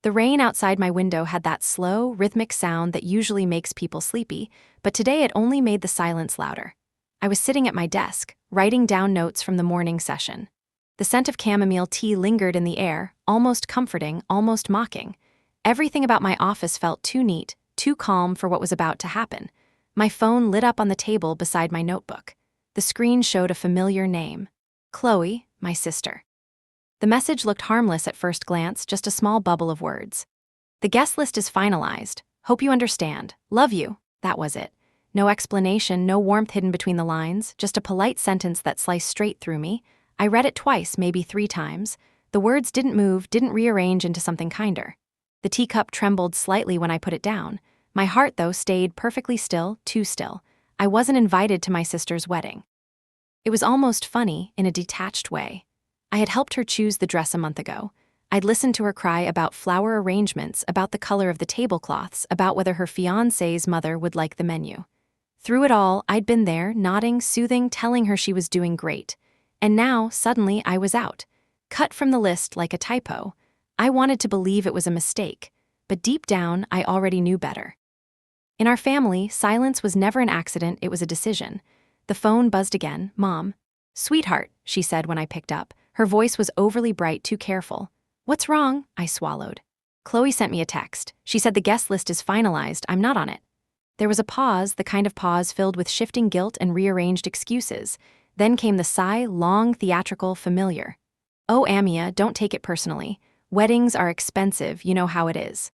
The rain outside my window had that slow, rhythmic sound that usually makes people sleepy, but today it only made the silence louder. I was sitting at my desk, writing down notes from the morning session. The scent of chamomile tea lingered in the air, almost comforting, almost mocking. Everything about my office felt too neat, too calm for what was about to happen. My phone lit up on the table beside my notebook. The screen showed a familiar name. Chloe, my sister. The message looked harmless at first glance, just a small bubble of words. The guest list is finalized. Hope you understand. Love you. That was it. No explanation, no warmth hidden between the lines, just a polite sentence that sliced straight through me. I read it twice, maybe 3 times. The words didn't move, didn't rearrange into something kinder. The teacup trembled slightly when I put it down. My heart, though, stayed perfectly still, too still. I wasn't invited to my sister's wedding. It was almost funny, in a detached way. I had helped her choose the dress a month ago. I'd listened to her cry about flower arrangements, about the color of the tablecloths, about whether her fiancé's mother would like the menu. Through it all, I'd been there, nodding, soothing, telling her she was doing great. And now, suddenly, I was out. Cut from the list like a typo. I wanted to believe it was a mistake, but deep down, I already knew better. In our family, silence was never an accident, it was a decision. The phone buzzed again. Mom. Sweetheart, she said when I picked up. Her voice was overly bright, too careful. What's wrong? I swallowed. Chloe sent me a text. She said the guest list is finalized, I'm not on it. There was a pause, the kind of pause filled with shifting guilt and rearranged excuses. Then came the sigh, long, theatrical, familiar. Oh, Amia, don't take it personally. Weddings are expensive, you know how it is.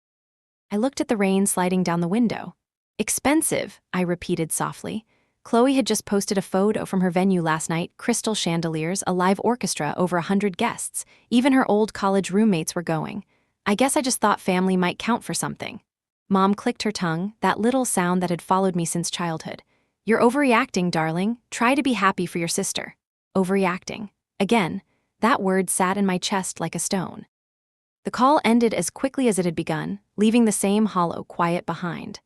I looked at the rain sliding down the window. Expensive, I repeated softly. Chloe had just posted a photo from her venue last night, crystal chandeliers, a live orchestra, over 100 guests. Even her old college roommates were going. I guess I just thought family might count for something. Mom clicked her tongue, that little sound that had followed me since childhood. You're overreacting, darling. Try to be happy for your sister. Overreacting. Again, that word sat in my chest like a stone. The call ended as quickly as it had begun, leaving the same hollow quiet behind.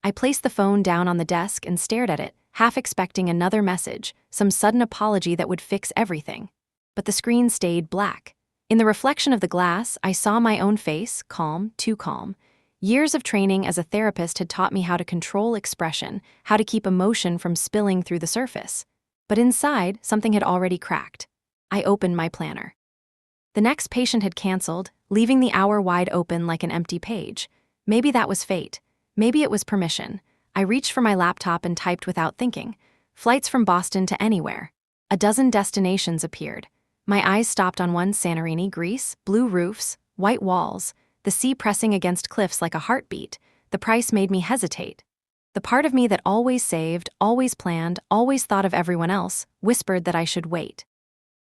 I placed the phone down on the desk and stared at it, half expecting another message, some sudden apology that would fix everything. But the screen stayed black. In the reflection of the glass, I saw my own face, calm, too calm. Years of training as a therapist had taught me how to control expression, how to keep emotion from spilling through the surface. But inside, something had already cracked. I opened my planner. The next patient had canceled, leaving the hour wide open like an empty page. Maybe that was fate. Maybe it was permission. I reached for my laptop and typed without thinking. Flights from Boston to anywhere. A dozen destinations appeared. My eyes stopped on one: Santorini, Greece, blue roofs, white walls, the sea pressing against cliffs like a heartbeat. The price made me hesitate. The part of me that always saved, always planned, always thought of everyone else, whispered that I should wait.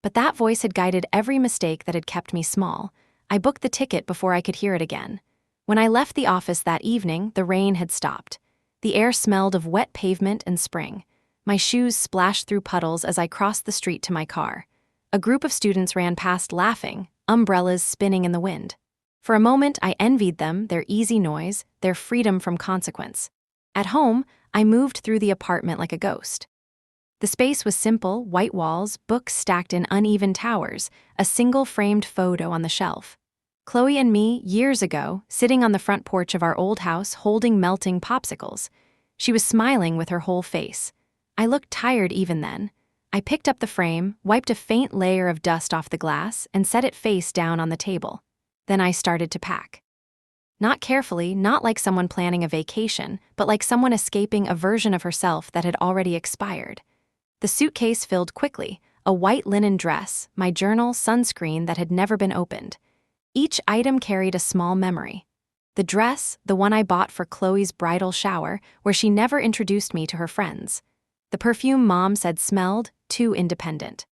But that voice had guided every mistake that had kept me small. I booked the ticket before I could hear it again. When I left the office that evening, the rain had stopped. The air smelled of wet pavement and spring. My shoes splashed through puddles as I crossed the street to my car. A group of students ran past laughing, umbrellas spinning in the wind. For a moment, I envied them, their easy noise, their freedom from consequence. At home, I moved through the apartment like a ghost. The space was simple: white walls, books stacked in uneven towers, a single framed photo on the shelf. Chloe and me, years ago, sitting on the front porch of our old house holding melting popsicles. She was smiling with her whole face. I looked tired even then. I picked up the frame, wiped a faint layer of dust off the glass, and set it face down on the table. Then I started to pack. Not carefully, not like someone planning a vacation, but like someone escaping a version of herself that had already expired. The suitcase filled quickly: a white linen dress, my journal, sunscreen that had never been opened. Each item carried a small memory. The dress, the one I bought for Chloe's bridal shower, where she never introduced me to her friends. The perfume Mom said smelled too independent.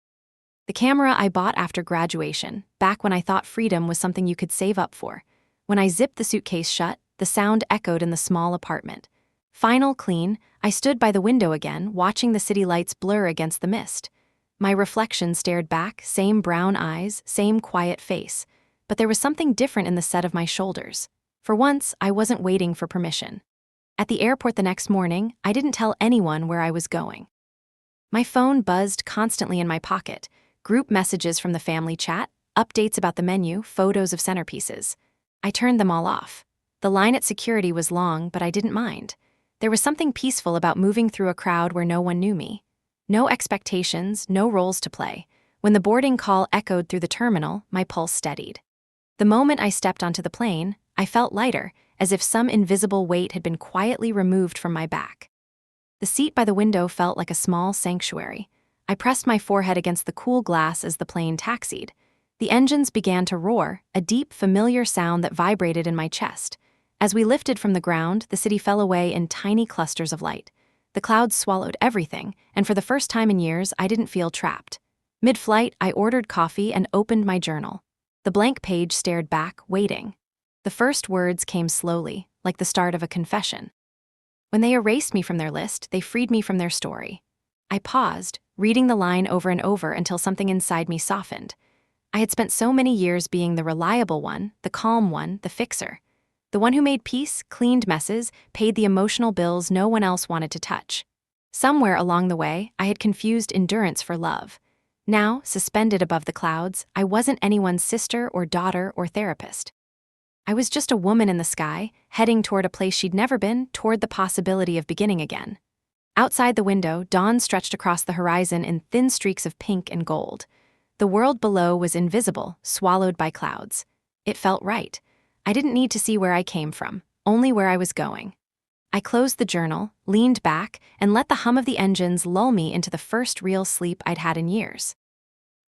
The camera I bought after graduation, back when I thought freedom was something you could save up for. When I zipped the suitcase shut, the sound echoed in the small apartment. Final clean, I stood by the window again, watching the city lights blur against the mist. My reflection stared back, same brown eyes, same quiet face. But there was something different in the set of my shoulders. For once, I wasn't waiting for permission. At the airport the next morning, I didn't tell anyone where I was going. My phone buzzed constantly in my pocket: group messages from the family chat, updates about the menu, photos of centerpieces. I turned them all off. The line at security was long, but I didn't mind. There was something peaceful about moving through a crowd where no one knew me. No expectations, no roles to play. When the boarding call echoed through the terminal, my pulse steadied. The moment I stepped onto the plane, I felt lighter, as if some invisible weight had been quietly removed from my back. The seat by the window felt like a small sanctuary. I pressed my forehead against the cool glass as the plane taxied. The engines began to roar, a deep, familiar sound that vibrated in my chest. As we lifted from the ground, the city fell away in tiny clusters of light. The clouds swallowed everything, and for the first time in years, I didn't feel trapped. Mid-flight, I ordered coffee and opened my journal. The blank page stared back, waiting. The first words came slowly, like the start of a confession. When they erased me from their list, they freed me from their story. I paused, reading the line over and over until something inside me softened. I had spent so many years being the reliable one, the calm one, the fixer. The one who made peace, cleaned messes, paid the emotional bills no one else wanted to touch. Somewhere along the way, I had confused endurance for love. Now, suspended above the clouds, I wasn't anyone's sister or daughter or therapist. I was just a woman in the sky, heading toward a place she'd never been, toward the possibility of beginning again. Outside the window, dawn stretched across the horizon in thin streaks of pink and gold. The world below was invisible, swallowed by clouds. It felt right. I didn't need to see where I came from, only where I was going. I closed the journal, leaned back, and let the hum of the engines lull me into the first real sleep I'd had in years.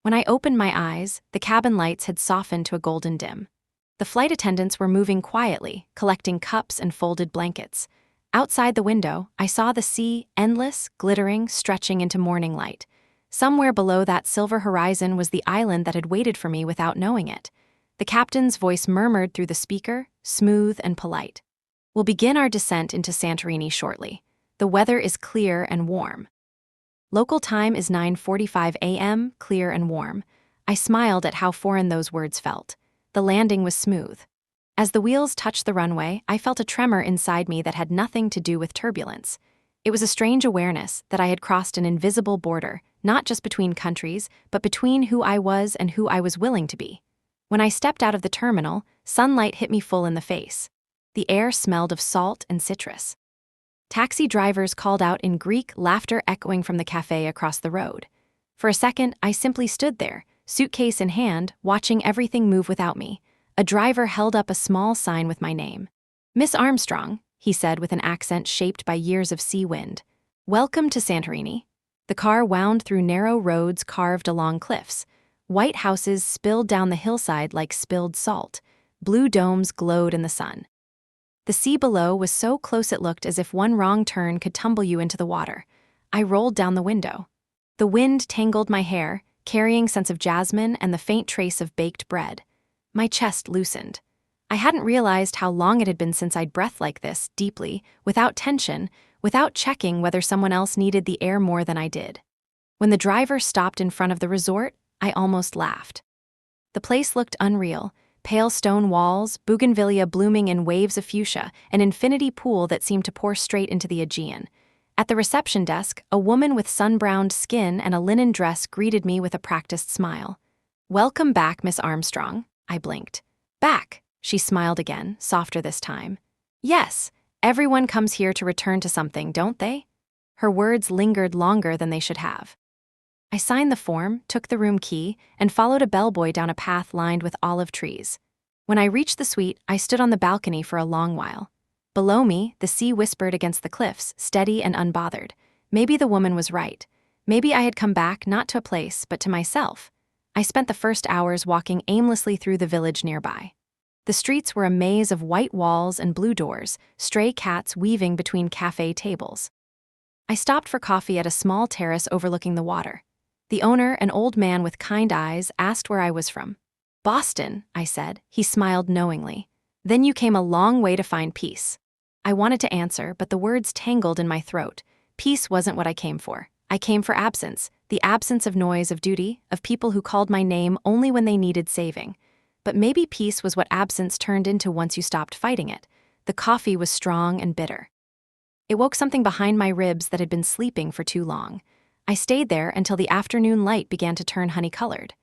When I opened my eyes, the cabin lights had softened to a golden dim. The flight attendants were moving quietly, collecting cups and folded blankets. Outside the window, I saw the sea, endless, glittering, stretching into morning light. Somewhere below that silver horizon was the island that had waited for me without knowing it. The captain's voice murmured through the speaker, smooth and polite. "We'll begin our descent into Santorini shortly. The weather is clear and warm." Local time is 9:45 a.m., clear and warm. I smiled at how foreign those words felt. The landing was smooth. As the wheels touched the runway, I felt a tremor inside me that had nothing to do with turbulence. It was a strange awareness that I had crossed an invisible border, not just between countries, but between who I was and who I was willing to be. When I stepped out of the terminal, sunlight hit me full in the face. The air smelled of salt and citrus. Taxi drivers called out in Greek, laughter echoing from the cafe across the road. For a second, I simply stood there, suitcase in hand, watching everything move without me. A driver held up a small sign with my name. "Miss Armstrong," he said with an accent shaped by years of sea wind. "Welcome to Santorini." The car wound through narrow roads carved along cliffs. White houses spilled down the hillside like spilled salt. Blue domes glowed in the sun. The sea below was so close it looked as if one wrong turn could tumble you into the water. I rolled down the window. The wind tangled my hair, carrying scents of jasmine and the faint trace of baked bread. My chest loosened. I hadn't realized how long it had been since I'd breathed like this, deeply, without tension, without checking whether someone else needed the air more than I did. When the driver stopped in front of the resort, I almost laughed. The place looked unreal. Pale stone walls, bougainvillea blooming in waves of fuchsia, an infinity pool that seemed to pour straight into the Aegean. At the reception desk, a woman with sun-browned skin and a linen dress greeted me with a practiced smile. "Welcome back, Miss Armstrong," I blinked. "Back," she smiled again, softer this time. "Yes, everyone comes here to return to something, don't they?" Her words lingered longer than they should have. I signed the form, took the room key, and followed a bellboy down a path lined with olive trees. When I reached the suite, I stood on the balcony for a long while. Below me, the sea whispered against the cliffs, steady and unbothered. Maybe the woman was right. Maybe I had come back not to a place, but to myself. I spent the first hours walking aimlessly through the village nearby. The streets were a maze of white walls and blue doors, stray cats weaving between cafe tables. I stopped for coffee at a small terrace overlooking the water. The owner, an old man with kind eyes, asked where I was from. "Boston," I said. He smiled knowingly. "Then you came a long way to find peace." I wanted to answer, but the words tangled in my throat. Peace wasn't what I came for. I came for absence, the absence of noise, of duty, of people who called my name only when they needed saving. But maybe peace was what absence turned into once you stopped fighting it. The coffee was strong and bitter. It woke something behind my ribs that had been sleeping for too long. I stayed there until the afternoon light began to turn honey-colored.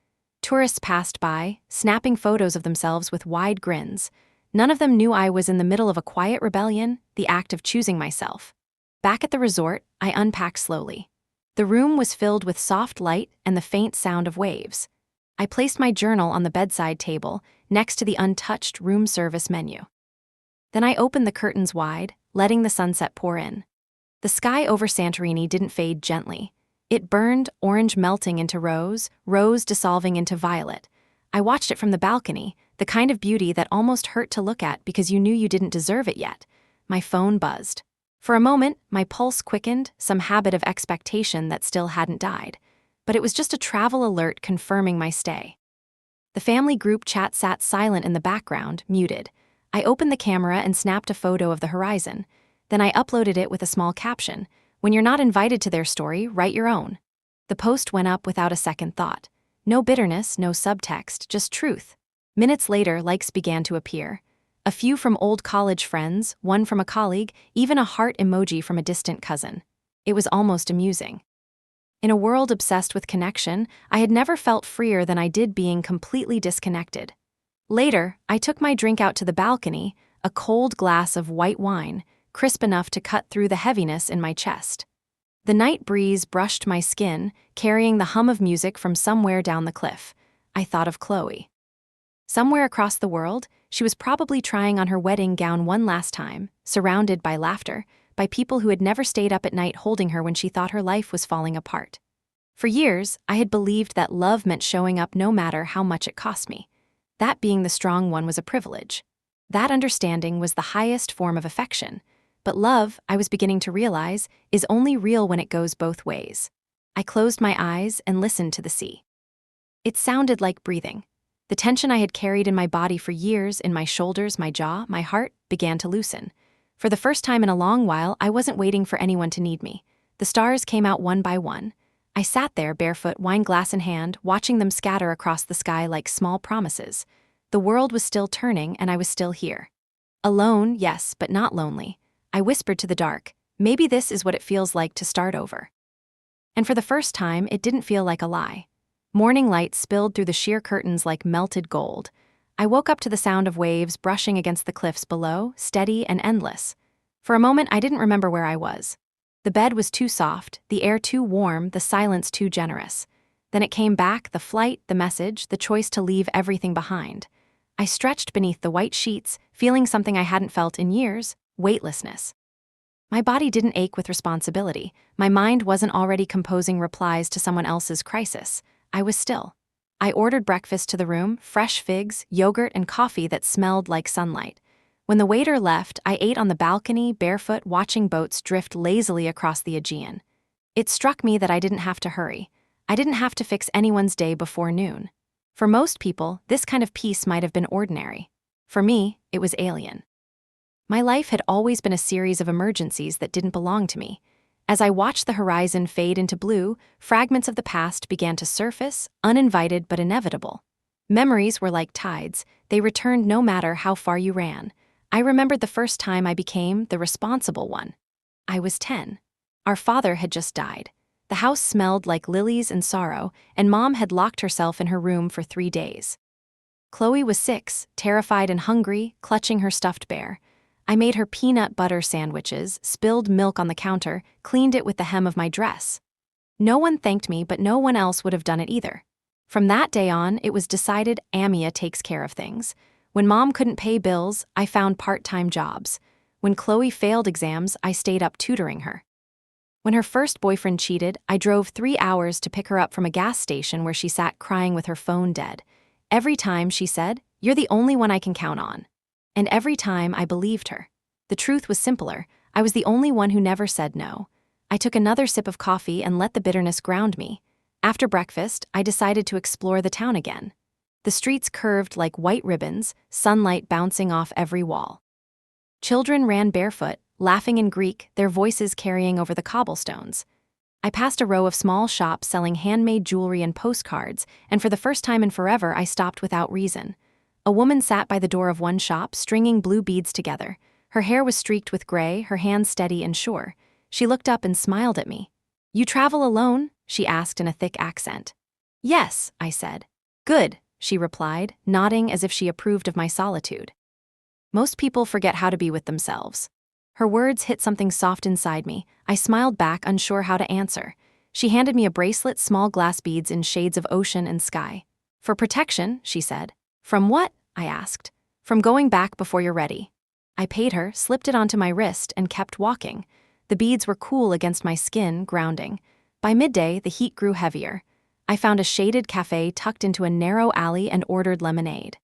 Tourists passed by, snapping photos of themselves with wide grins. None of them knew I was in the middle of a quiet rebellion, the act of choosing myself. Back at the resort, I unpacked slowly. The room was filled with soft light and the faint sound of waves. I placed my journal on the bedside table, next to the untouched room service menu. Then I opened the curtains wide, letting the sunset pour in. The sky over Santorini didn't fade gently. It burned, orange melting into rose, rose dissolving into violet. I watched it from the balcony, the kind of beauty that almost hurt to look at because you knew you didn't deserve it yet. My phone buzzed. For a moment, my pulse quickened, some habit of expectation that still hadn't died. But it was just a travel alert confirming my stay. The family group chat sat silent in the background, muted. I opened the camera and snapped a photo of the horizon. Then I uploaded it with a small caption. When you're not invited to their story, write your own. The post went up without a second thought. No bitterness, no subtext, just truth. Minutes later, likes began to appear. A few from old college friends, one from a colleague, even a heart emoji from a distant cousin. It was almost amusing. In a world obsessed with connection, I had never felt freer than I did being completely disconnected. Later, I took my drink out to the balcony, a cold glass of white wine, crisp enough to cut through the heaviness in my chest. The night breeze brushed my skin, carrying the hum of music from somewhere down the cliff. I thought of Chloe. Somewhere across the world, she was probably trying on her wedding gown one last time, surrounded by laughter, by people who had never stayed up at night holding her when she thought her life was falling apart. For years, I had believed that love meant showing up no matter how much it cost me. That being the strong one was a privilege. That understanding was the highest form of affection. But love, I was beginning to realize, is only real when it goes both ways. I closed my eyes and listened to the sea. It sounded like breathing. The tension I had carried in my body for years, in my shoulders, my jaw, my heart, began to loosen. For the first time in a long while, I wasn't waiting for anyone to need me. The stars came out one by one. I sat there, barefoot, wine glass in hand, watching them scatter across the sky like small promises. The world was still turning, and I was still here. Alone, yes, but not lonely. I whispered to the dark, maybe this is what it feels like to start over. And for the first time, it didn't feel like a lie. Morning light spilled through the sheer curtains like melted gold. I woke up to the sound of waves brushing against the cliffs below, steady and endless. For a moment, I didn't remember where I was. The bed was too soft, the air too warm, the silence too generous. Then it came back, the flight, the message, the choice to leave everything behind. I stretched beneath the white sheets, feeling something I hadn't felt in years, weightlessness. My body didn't ache with responsibility. My mind wasn't already composing replies to someone else's crisis. I was still. I ordered breakfast to the room, fresh figs, yogurt, and coffee that smelled like sunlight. When the waiter left, I ate on the balcony, barefoot, watching boats drift lazily across the Aegean. It struck me that I didn't have to hurry. I didn't have to fix anyone's day before noon. For most people, this kind of peace might have been ordinary. For me, it was alien. My life had always been a series of emergencies that didn't belong to me. As I watched the horizon fade into blue, fragments of the past began to surface, uninvited but inevitable. Memories were like tides. They returned no matter how far you ran. I remembered the first time I became the responsible one. I was 10. Our father had just died. The house smelled like lilies and sorrow, and Mom had locked herself in her room for 3 days. Chloe was 6, terrified and hungry, clutching her stuffed bear. I made her peanut butter sandwiches, spilled milk on the counter, cleaned it with the hem of my dress. No one thanked me, but no one else would have done it either. From that day on, it was decided Amia takes care of things. When Mom couldn't pay bills, I found part-time jobs. When Chloe failed exams, I stayed up tutoring her. When her first boyfriend cheated, I drove 3 hours to pick her up from a gas station where she sat crying with her phone dead. Every time she said, "You're the only one I can count on." And every time I believed her. The truth was simpler. I was the only one who never said no. I took another sip of coffee and let the bitterness ground me. After breakfast, I decided to explore the town again. The streets curved like white ribbons, sunlight bouncing off every wall. Children ran barefoot, laughing in Greek, their voices carrying over the cobblestones. I passed a row of small shops selling handmade jewelry and postcards, and for the first time in forever, I stopped without reason. A woman sat by the door of one shop, stringing blue beads together. Her hair was streaked with gray, her hands steady and sure. She looked up and smiled at me. "You travel alone?" she asked in a thick accent. "Yes," I said. "Good," she replied, nodding as if she approved of my solitude. Most people forget how to be with themselves. Her words hit something soft inside me. I smiled back, unsure how to answer. She handed me a bracelet, small glass beads in shades of ocean and sky. For protection, she said. From what? I asked. From going back before you're ready. I paid her, slipped it onto my wrist, and kept walking. The beads were cool against my skin, grounding. By midday, the heat grew heavier. I found a shaded cafe tucked into a narrow alley and ordered lemonade.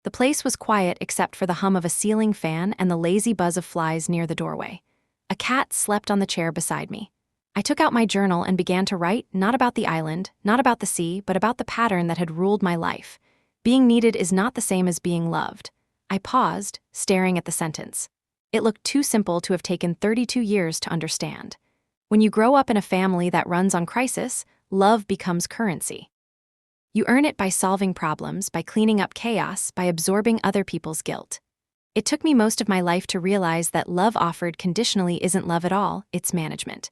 The place was quiet except for the hum of a ceiling fan and the lazy buzz of flies near the doorway. A cat slept on the chair beside me. I took out my journal and began to write, not about the island, not about the sea, but about the pattern that had ruled my life. Being needed is not the same as being loved. I paused, staring at the sentence. It looked too simple to have taken 32 years to understand. When you grow up in a family that runs on crisis, love becomes currency. You earn it by solving problems, by cleaning up chaos, by absorbing other people's guilt. It took me most of my life to realize that love offered conditionally isn't love at all, it's management.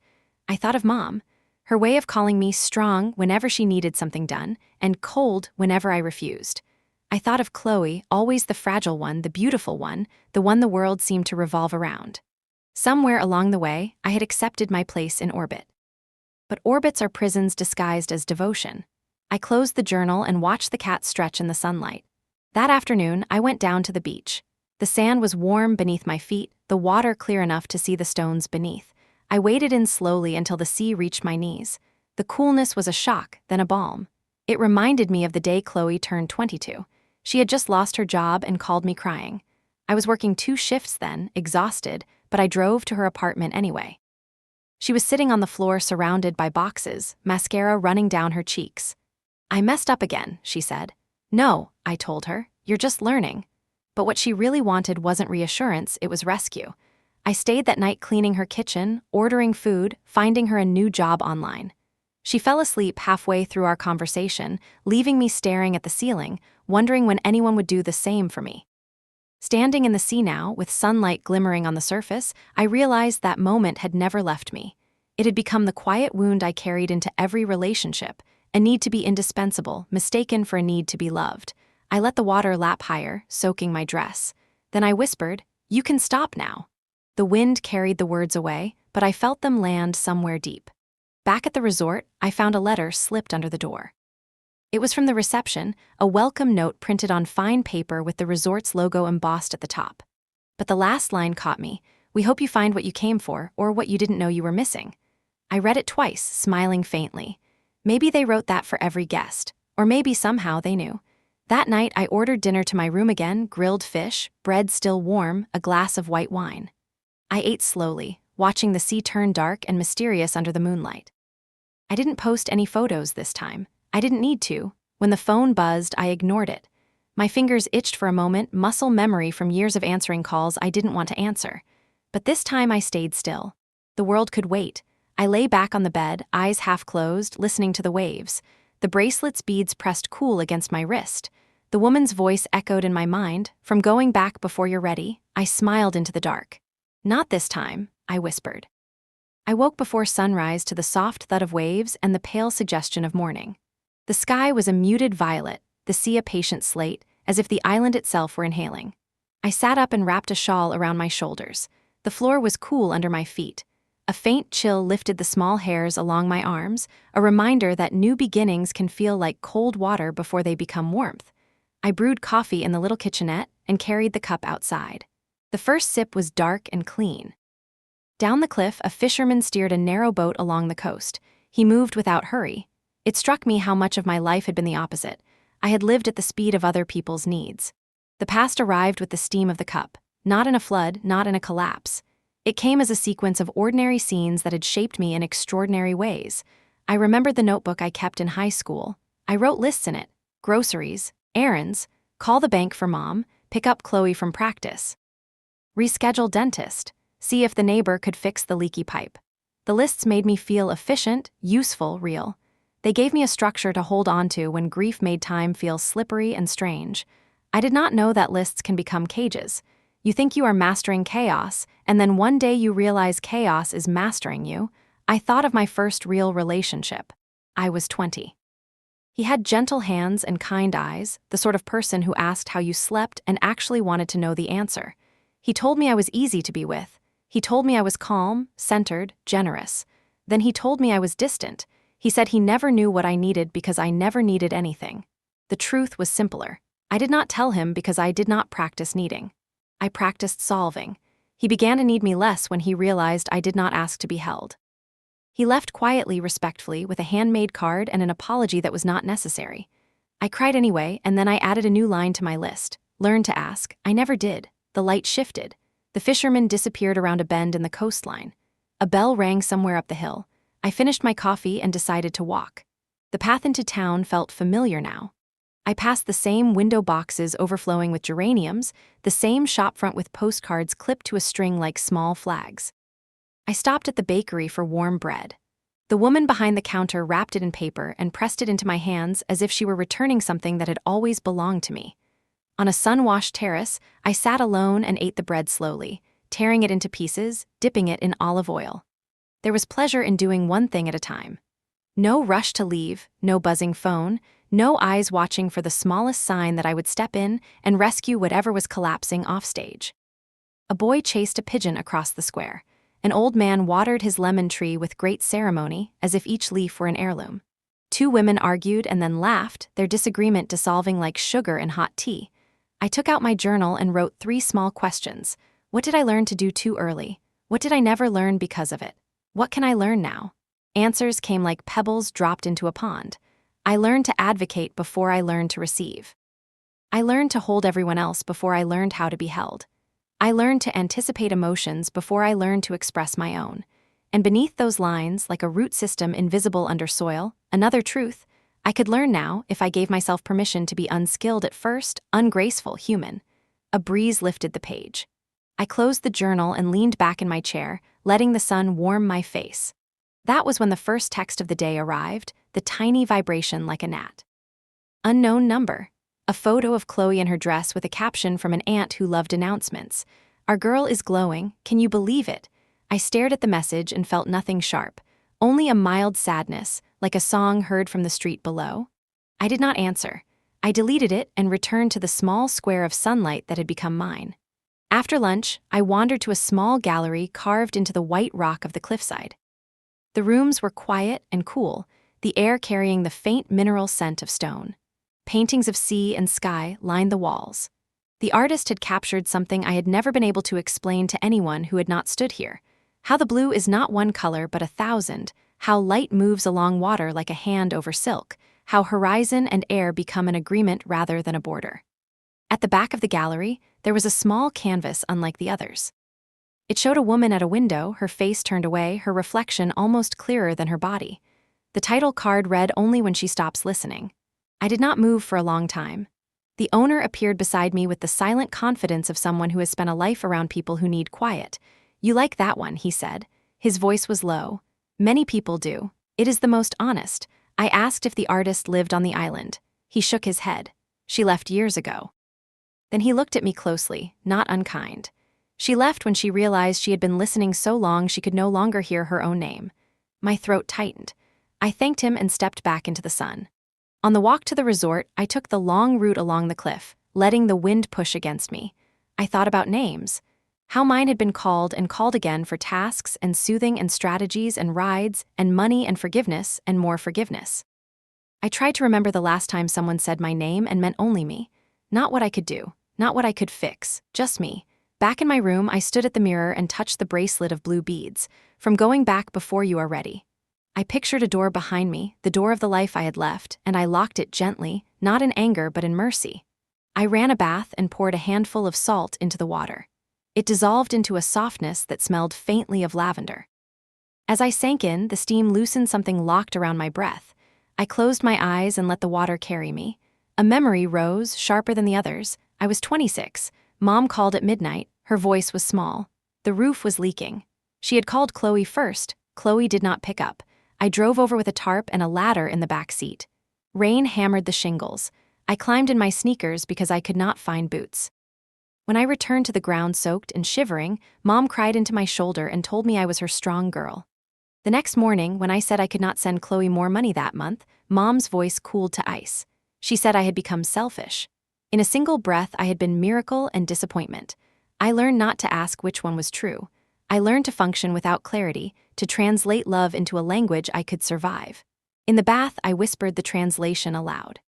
I thought of Mom, her way of calling me strong whenever she needed something done, and cold whenever I refused. I thought of Chloe, always the fragile one, the beautiful one, the one the world seemed to revolve around. Somewhere along the way, I had accepted my place in orbit. But orbits are prisons disguised as devotion. I closed the journal and watched the cat stretch in the sunlight. That afternoon, I went down to the beach. The sand was warm beneath my feet, the water clear enough to see the stones beneath. I waded in slowly until the sea reached my knees. The coolness was a shock, then a balm. It reminded me of the day Chloe turned 22. She had just lost her job and called me crying. I was working 2 shifts then, exhausted, but I drove to her apartment anyway. She was sitting on the floor surrounded by boxes, mascara running down her cheeks. I messed up again, she said. No, I told her, you're just learning. But what she really wanted wasn't reassurance, it was rescue. I stayed that night cleaning her kitchen, ordering food, finding her a new job online. She fell asleep halfway through our conversation, leaving me staring at the ceiling, wondering when anyone would do the same for me. Standing in the sea now, with sunlight glimmering on the surface, I realized that moment had never left me. It had become the quiet wound I carried into every relationship, a need to be indispensable, mistaken for a need to be loved. I let the water lap higher, soaking my dress. Then I whispered, "You can stop now." The wind carried the words away, but I felt them land somewhere deep. Back at the resort, I found a letter slipped under the door. It was from the reception, a welcome note printed on fine paper with the resort's logo embossed at the top. But the last line caught me. "We hope you find what you came for, or what you didn't know you were missing." I read it twice, smiling faintly. Maybe they wrote that for every guest, or maybe somehow they knew. That night, I ordered dinner to my room again, grilled fish, bread still warm, a glass of white wine. I ate slowly, watching the sea turn dark and mysterious under the moonlight. I didn't post any photos this time. I didn't need to. When the phone buzzed, I ignored it. My fingers itched for a moment, muscle memory from years of answering calls I didn't want to answer. But this time I stayed still. The world could wait. I lay back on the bed, eyes half closed, listening to the waves. The bracelet's beads pressed cool against my wrist. The woman's voice echoed in my mind, "From going back before you're ready." I smiled into the dark. "Not this time," I whispered. I woke before sunrise to the soft thud of waves and the pale suggestion of morning. The sky was a muted violet, the sea a patient slate, as if the island itself were inhaling. I sat up and wrapped a shawl around my shoulders. The floor was cool under my feet. A faint chill lifted the small hairs along my arms, a reminder that new beginnings can feel like cold water before they become warmth. I brewed coffee in the little kitchenette and carried the cup outside. The first sip was dark and clean. Down the cliff, a fisherman steered a narrow boat along the coast. He moved without hurry. It struck me how much of my life had been the opposite. I had lived at the speed of other people's needs. The past arrived with the steam of the cup, not in a flood, not in a collapse. It came as a sequence of ordinary scenes that had shaped me in extraordinary ways. I remembered the notebook I kept in high school. I wrote lists in it: groceries, errands, call the bank for Mom, pick up Chloe from practice, reschedule dentist, see if the neighbor could fix the leaky pipe. The lists made me feel efficient, useful, real. They gave me a structure to hold on to when grief made time feel slippery and strange. I did not know that lists can become cages. You think you are mastering chaos, and then one day you realize chaos is mastering you. I thought of my first real relationship. I was 20. He had gentle hands and kind eyes, the sort of person who asked how you slept and actually wanted to know the answer. He told me I was easy to be with. He told me I was calm, centered, generous. Then he told me I was distant. He said he never knew what I needed because I never needed anything. The truth was simpler. I did not tell him because I did not practice needing. I practiced solving. He began to need me less when he realized I did not ask to be held. He left quietly, respectfully, with a handmade card and an apology that was not necessary. I cried anyway, and then I added a new line to my list. Learn to ask. I never did. The light shifted. The fisherman disappeared around a bend in the coastline. A bell rang somewhere up the hill. I finished my coffee and decided to walk. The path into town felt familiar now. I passed the same window boxes overflowing with geraniums, the same shopfront with postcards clipped to a string like small flags. I stopped at the bakery for warm bread. The woman behind the counter wrapped it in paper and pressed it into my hands as if she were returning something that had always belonged to me. On a sun-washed terrace, I sat alone and ate the bread slowly, tearing it into pieces, dipping it in olive oil. There was pleasure in doing one thing at a time. No rush to leave, no buzzing phone, no eyes watching for the smallest sign that I would step in and rescue whatever was collapsing offstage. A boy chased a pigeon across the square. An old man watered his lemon tree with great ceremony, as if each leaf were an heirloom. Two women argued and then laughed, their disagreement dissolving like sugar in hot tea. I took out my journal and wrote 3 small questions. What did I learn to do too early? What did I never learn because of it? What can I learn now? Answers came like pebbles dropped into a pond. I learned to advocate before I learned to receive. I learned to hold everyone else before I learned how to be held. I learned to anticipate emotions before I learned to express my own. And beneath those lines, like a root system invisible under soil, another truth, I could learn now if I gave myself permission to be unskilled at first, ungraceful, human. A breeze lifted the page. I closed the journal and leaned back in my chair, letting the sun warm my face. That was when the first text of the day arrived, the tiny vibration like a gnat. Unknown number. A photo of Chloe in her dress with a caption from an aunt who loved announcements. Our girl is glowing, can you believe it? I stared at the message and felt nothing sharp, only a mild sadness, like a song heard from the street below. I did not answer. I deleted it and returned to the small square of sunlight that had become mine. After lunch, I wandered to a small gallery carved into the white rock of the cliffside. The rooms were quiet and cool, the air carrying the faint mineral scent of stone. Paintings of sea and sky lined the walls. The artist had captured something I had never been able to explain to anyone who had not stood here. How the blue is not one color but 1,000, how light moves along water like a hand over silk, how horizon and air become an agreement rather than a border. At the back of the gallery, there was a small canvas unlike the others. It showed a woman at a window, her face turned away, her reflection almost clearer than her body. The title card read only when she stops listening. I did not move for a long time. The owner appeared beside me with the silent confidence of someone who has spent a life around people who need quiet. You like that one, he said. His voice was low. Many people do. It is the most honest. I asked if the artist lived on the island. He shook his head. She left years ago. Then he looked at me closely, not unkind. She left when she realized she had been listening so long she could no longer hear her own name. My throat tightened. I thanked him and stepped back into the sun. On the walk to the resort, I took the long route along the cliff, letting the wind push against me. I thought about names. How mine had been called and called again for tasks and soothing and strategies and rides and money and forgiveness and more forgiveness. I tried to remember the last time someone said my name and meant only me. Not what I could do, not what I could fix, just me. Back in my room, I stood at the mirror and touched the bracelet of blue beads. From going back before you are ready. I pictured a door behind me, the door of the life I had left, and I locked it gently, not in anger but in mercy. I ran a bath and poured a handful of salt into the water. It dissolved into a softness that smelled faintly of lavender. As I sank in, the steam loosened something locked around my breath. I closed my eyes and let the water carry me. A memory rose, sharper than the others. I was 26. Mom called at midnight. Her voice was small. The roof was leaking. She had called Chloe first. Chloe did not pick up. I drove over with a tarp and a ladder in the back seat. Rain hammered the shingles. I climbed in my sneakers because I could not find boots. When I returned to the ground soaked and shivering, Mom cried into my shoulder and told me I was her strong girl. The next morning, when I said I could not send Chloe more money that month, Mom's voice cooled to ice. She said I had become selfish. In a single breath, I had been miracle and disappointment. I learned not to ask which one was true. I learned to function without clarity, to translate love into a language I could survive. In the bath, I whispered the translation aloud.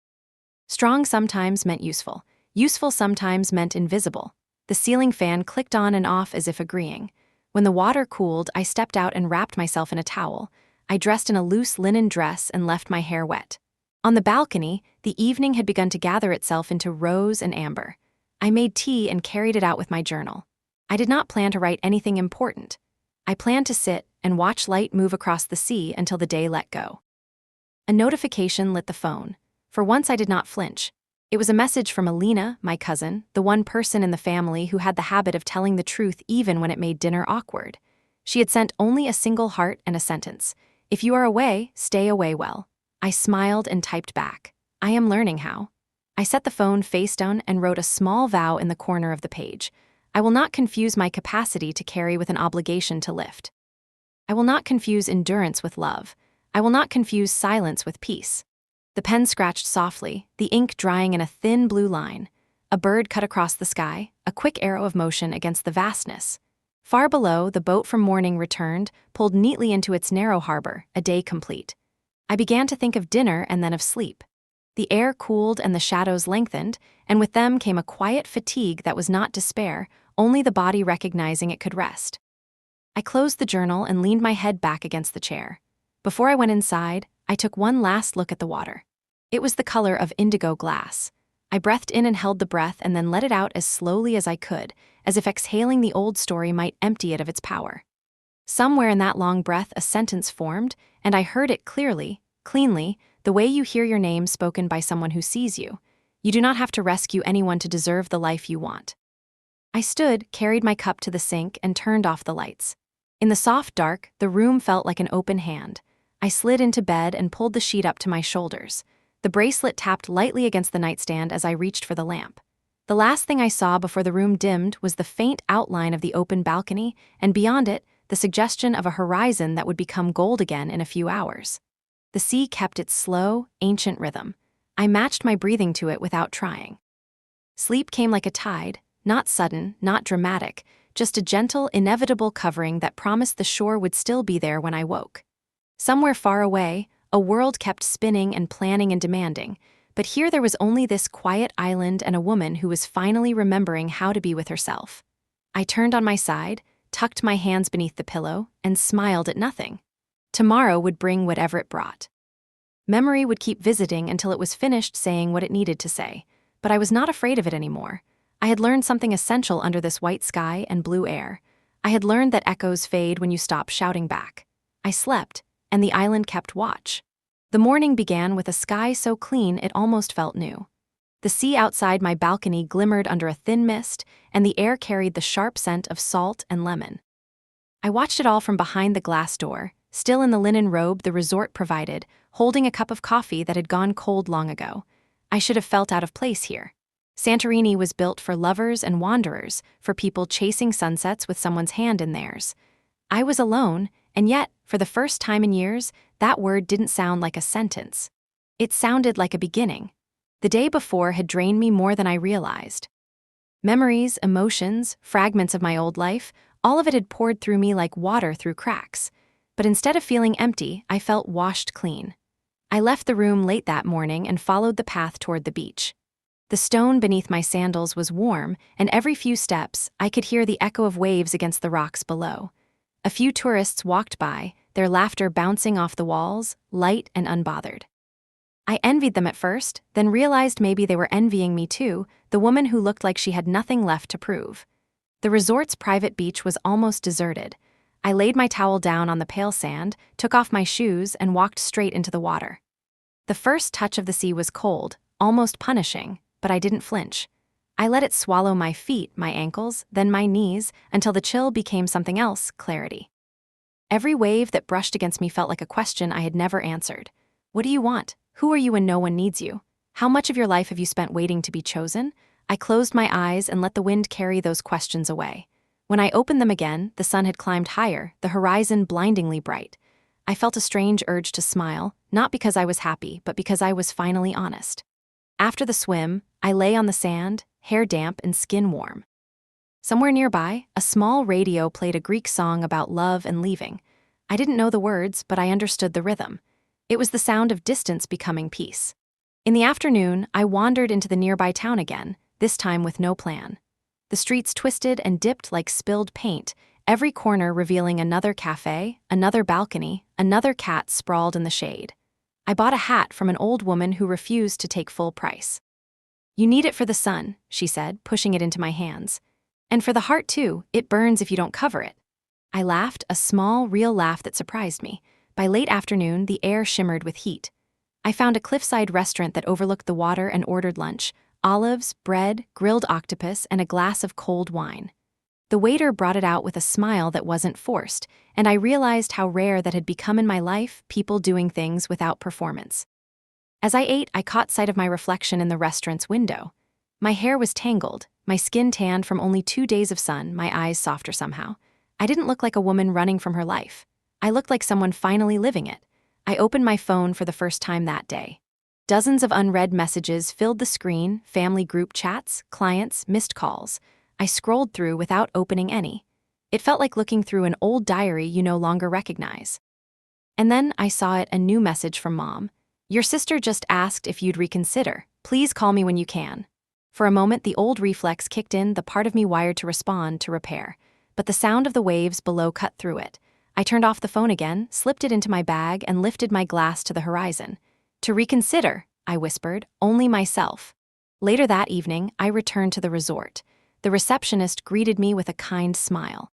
Strong sometimes meant useful. Useful sometimes meant invisible. The ceiling fan clicked on and off as if agreeing. When the water cooled, I stepped out and wrapped myself in a towel. I dressed in a loose linen dress and left my hair wet. On the balcony, the evening had begun to gather itself into rose and amber. I made tea and carried it out with my journal. I did not plan to write anything important. I planned to sit and watch light move across the sea until the day let go. A notification lit the phone. For once I did not flinch. It was a message from Alina, my cousin, the one person in the family who had the habit of telling the truth even when it made dinner awkward. She had sent only a single heart and a sentence. If you are away, stay away well. I smiled and typed back. I am learning how. I set the phone face down and wrote a small vow in the corner of the page. I will not confuse my capacity to carry with an obligation to lift. I will not confuse endurance with love. I will not confuse silence with peace. The pen scratched softly, the ink drying in a thin blue line. A bird cut across the sky, a quick arrow of motion against the vastness. Far below, the boat from morning returned, pulled neatly into its narrow harbor, a day complete. I began to think of dinner and then of sleep. The air cooled and the shadows lengthened, and with them came a quiet fatigue that was not despair, only the body recognizing it could rest. I closed the journal and leaned my head back against the chair. Before I went inside, I took one last look at the water. It was the color of indigo glass. I breathed in and held the breath and then let it out as slowly as I could, as if exhaling the old story might empty it of its power. Somewhere in that long breath a sentence formed, and I heard it clearly, cleanly, the way you hear your name spoken by someone who sees you. You do not have to rescue anyone to deserve the life you want. I stood, carried my cup to the sink, and turned off the lights. In the soft dark, the room felt like an open hand. I slid into bed and pulled the sheet up to my shoulders. The bracelet tapped lightly against the nightstand as I reached for the lamp. The last thing I saw before the room dimmed was the faint outline of the open balcony, and beyond it, the suggestion of a horizon that would become gold again in a few hours. The sea kept its slow, ancient rhythm. I matched my breathing to it without trying. Sleep came like a tide, not sudden, not dramatic, just a gentle, inevitable covering that promised the shore would still be there when I woke. Somewhere far away, a world kept spinning and planning and demanding, but here there was only this quiet island and a woman who was finally remembering how to be with herself. I turned on my side, tucked my hands beneath the pillow, and smiled at nothing. Tomorrow would bring whatever it brought. Memory would keep visiting until it was finished saying what it needed to say, but I was not afraid of it anymore. I had learned something essential under this white sky and blue air. I had learned that echoes fade when you stop shouting back. I slept, and the island kept watch. The morning began with a sky so clean it almost felt new. The sea outside my balcony glimmered under a thin mist, and the air carried the sharp scent of salt and lemon. I watched it all from behind the glass door, still in the linen robe the resort provided, holding a cup of coffee that had gone cold long ago. I should have felt out of place here. Santorini was built for lovers and wanderers, for people chasing sunsets with someone's hand in theirs. I was alone, and yet, for the first time in years, that word didn't sound like a sentence. It sounded like a beginning. The day before had drained me more than I realized. Memories, emotions, fragments of my old life, all of it had poured through me like water through cracks. But instead of feeling empty, I felt washed clean. I left the room late that morning and followed the path toward the beach. The stone beneath my sandals was warm, and every few steps, I could hear the echo of waves against the rocks below. A few tourists walked by, their laughter bouncing off the walls, light and unbothered. I envied them at first, then realized maybe they were envying me too, the woman who looked like she had nothing left to prove. The resort's private beach was almost deserted. I laid my towel down on the pale sand, took off my shoes, and walked straight into the water. The first touch of the sea was cold, almost punishing, but I didn't flinch. I let it swallow my feet, my ankles, then my knees, until the chill became something else, clarity. Every wave that brushed against me felt like a question I had never answered. What do you want? Who are you when no one needs you? How much of your life have you spent waiting to be chosen? I closed my eyes and let the wind carry those questions away. When I opened them again, the sun had climbed higher, the horizon blindingly bright. I felt a strange urge to smile, not because I was happy, but because I was finally honest. After the swim, I lay on the sand, hair damp and skin warm. Somewhere nearby, a small radio played a Greek song about love and leaving. I didn't know the words, but I understood the rhythm. It was the sound of distance becoming peace. In the afternoon, I wandered into the nearby town again, this time with no plan. The streets twisted and dipped like spilled paint, every corner revealing another cafe, another balcony, another cat sprawled in the shade. I bought a hat from an old woman who refused to take full price. "You need it for the sun," she said, pushing it into my hands. "And for the heart too, it burns if you don't cover it." I laughed, a small, real laugh that surprised me. By late afternoon, the air shimmered with heat. I found a cliffside restaurant that overlooked the water and ordered lunch: olives, bread, grilled octopus, and a glass of cold wine. The waiter brought it out with a smile that wasn't forced, and I realized how rare that had become in my life, people doing things without performance. As I ate, I caught sight of my reflection in the restaurant's window. My hair was tangled, my skin tanned from only 2 days of sun, my eyes softer somehow. I didn't look like a woman running from her life. I looked like someone finally living it. I opened my phone for the first time that day. Dozens of unread messages filled the screen: family group chats, clients, missed calls. I scrolled through without opening any. It felt like looking through an old diary you no longer recognize. And then I saw it, a new message from Mom. "Your sister just asked if you'd reconsider. Please call me when you can." For a moment, the old reflex kicked in, the part of me wired to respond, to repair. But the sound of the waves below cut through it. I turned off the phone again, slipped it into my bag, and lifted my glass to the horizon. "To reconsider," I whispered, "only myself." Later that evening, I returned to the resort. The receptionist greeted me with a kind smile.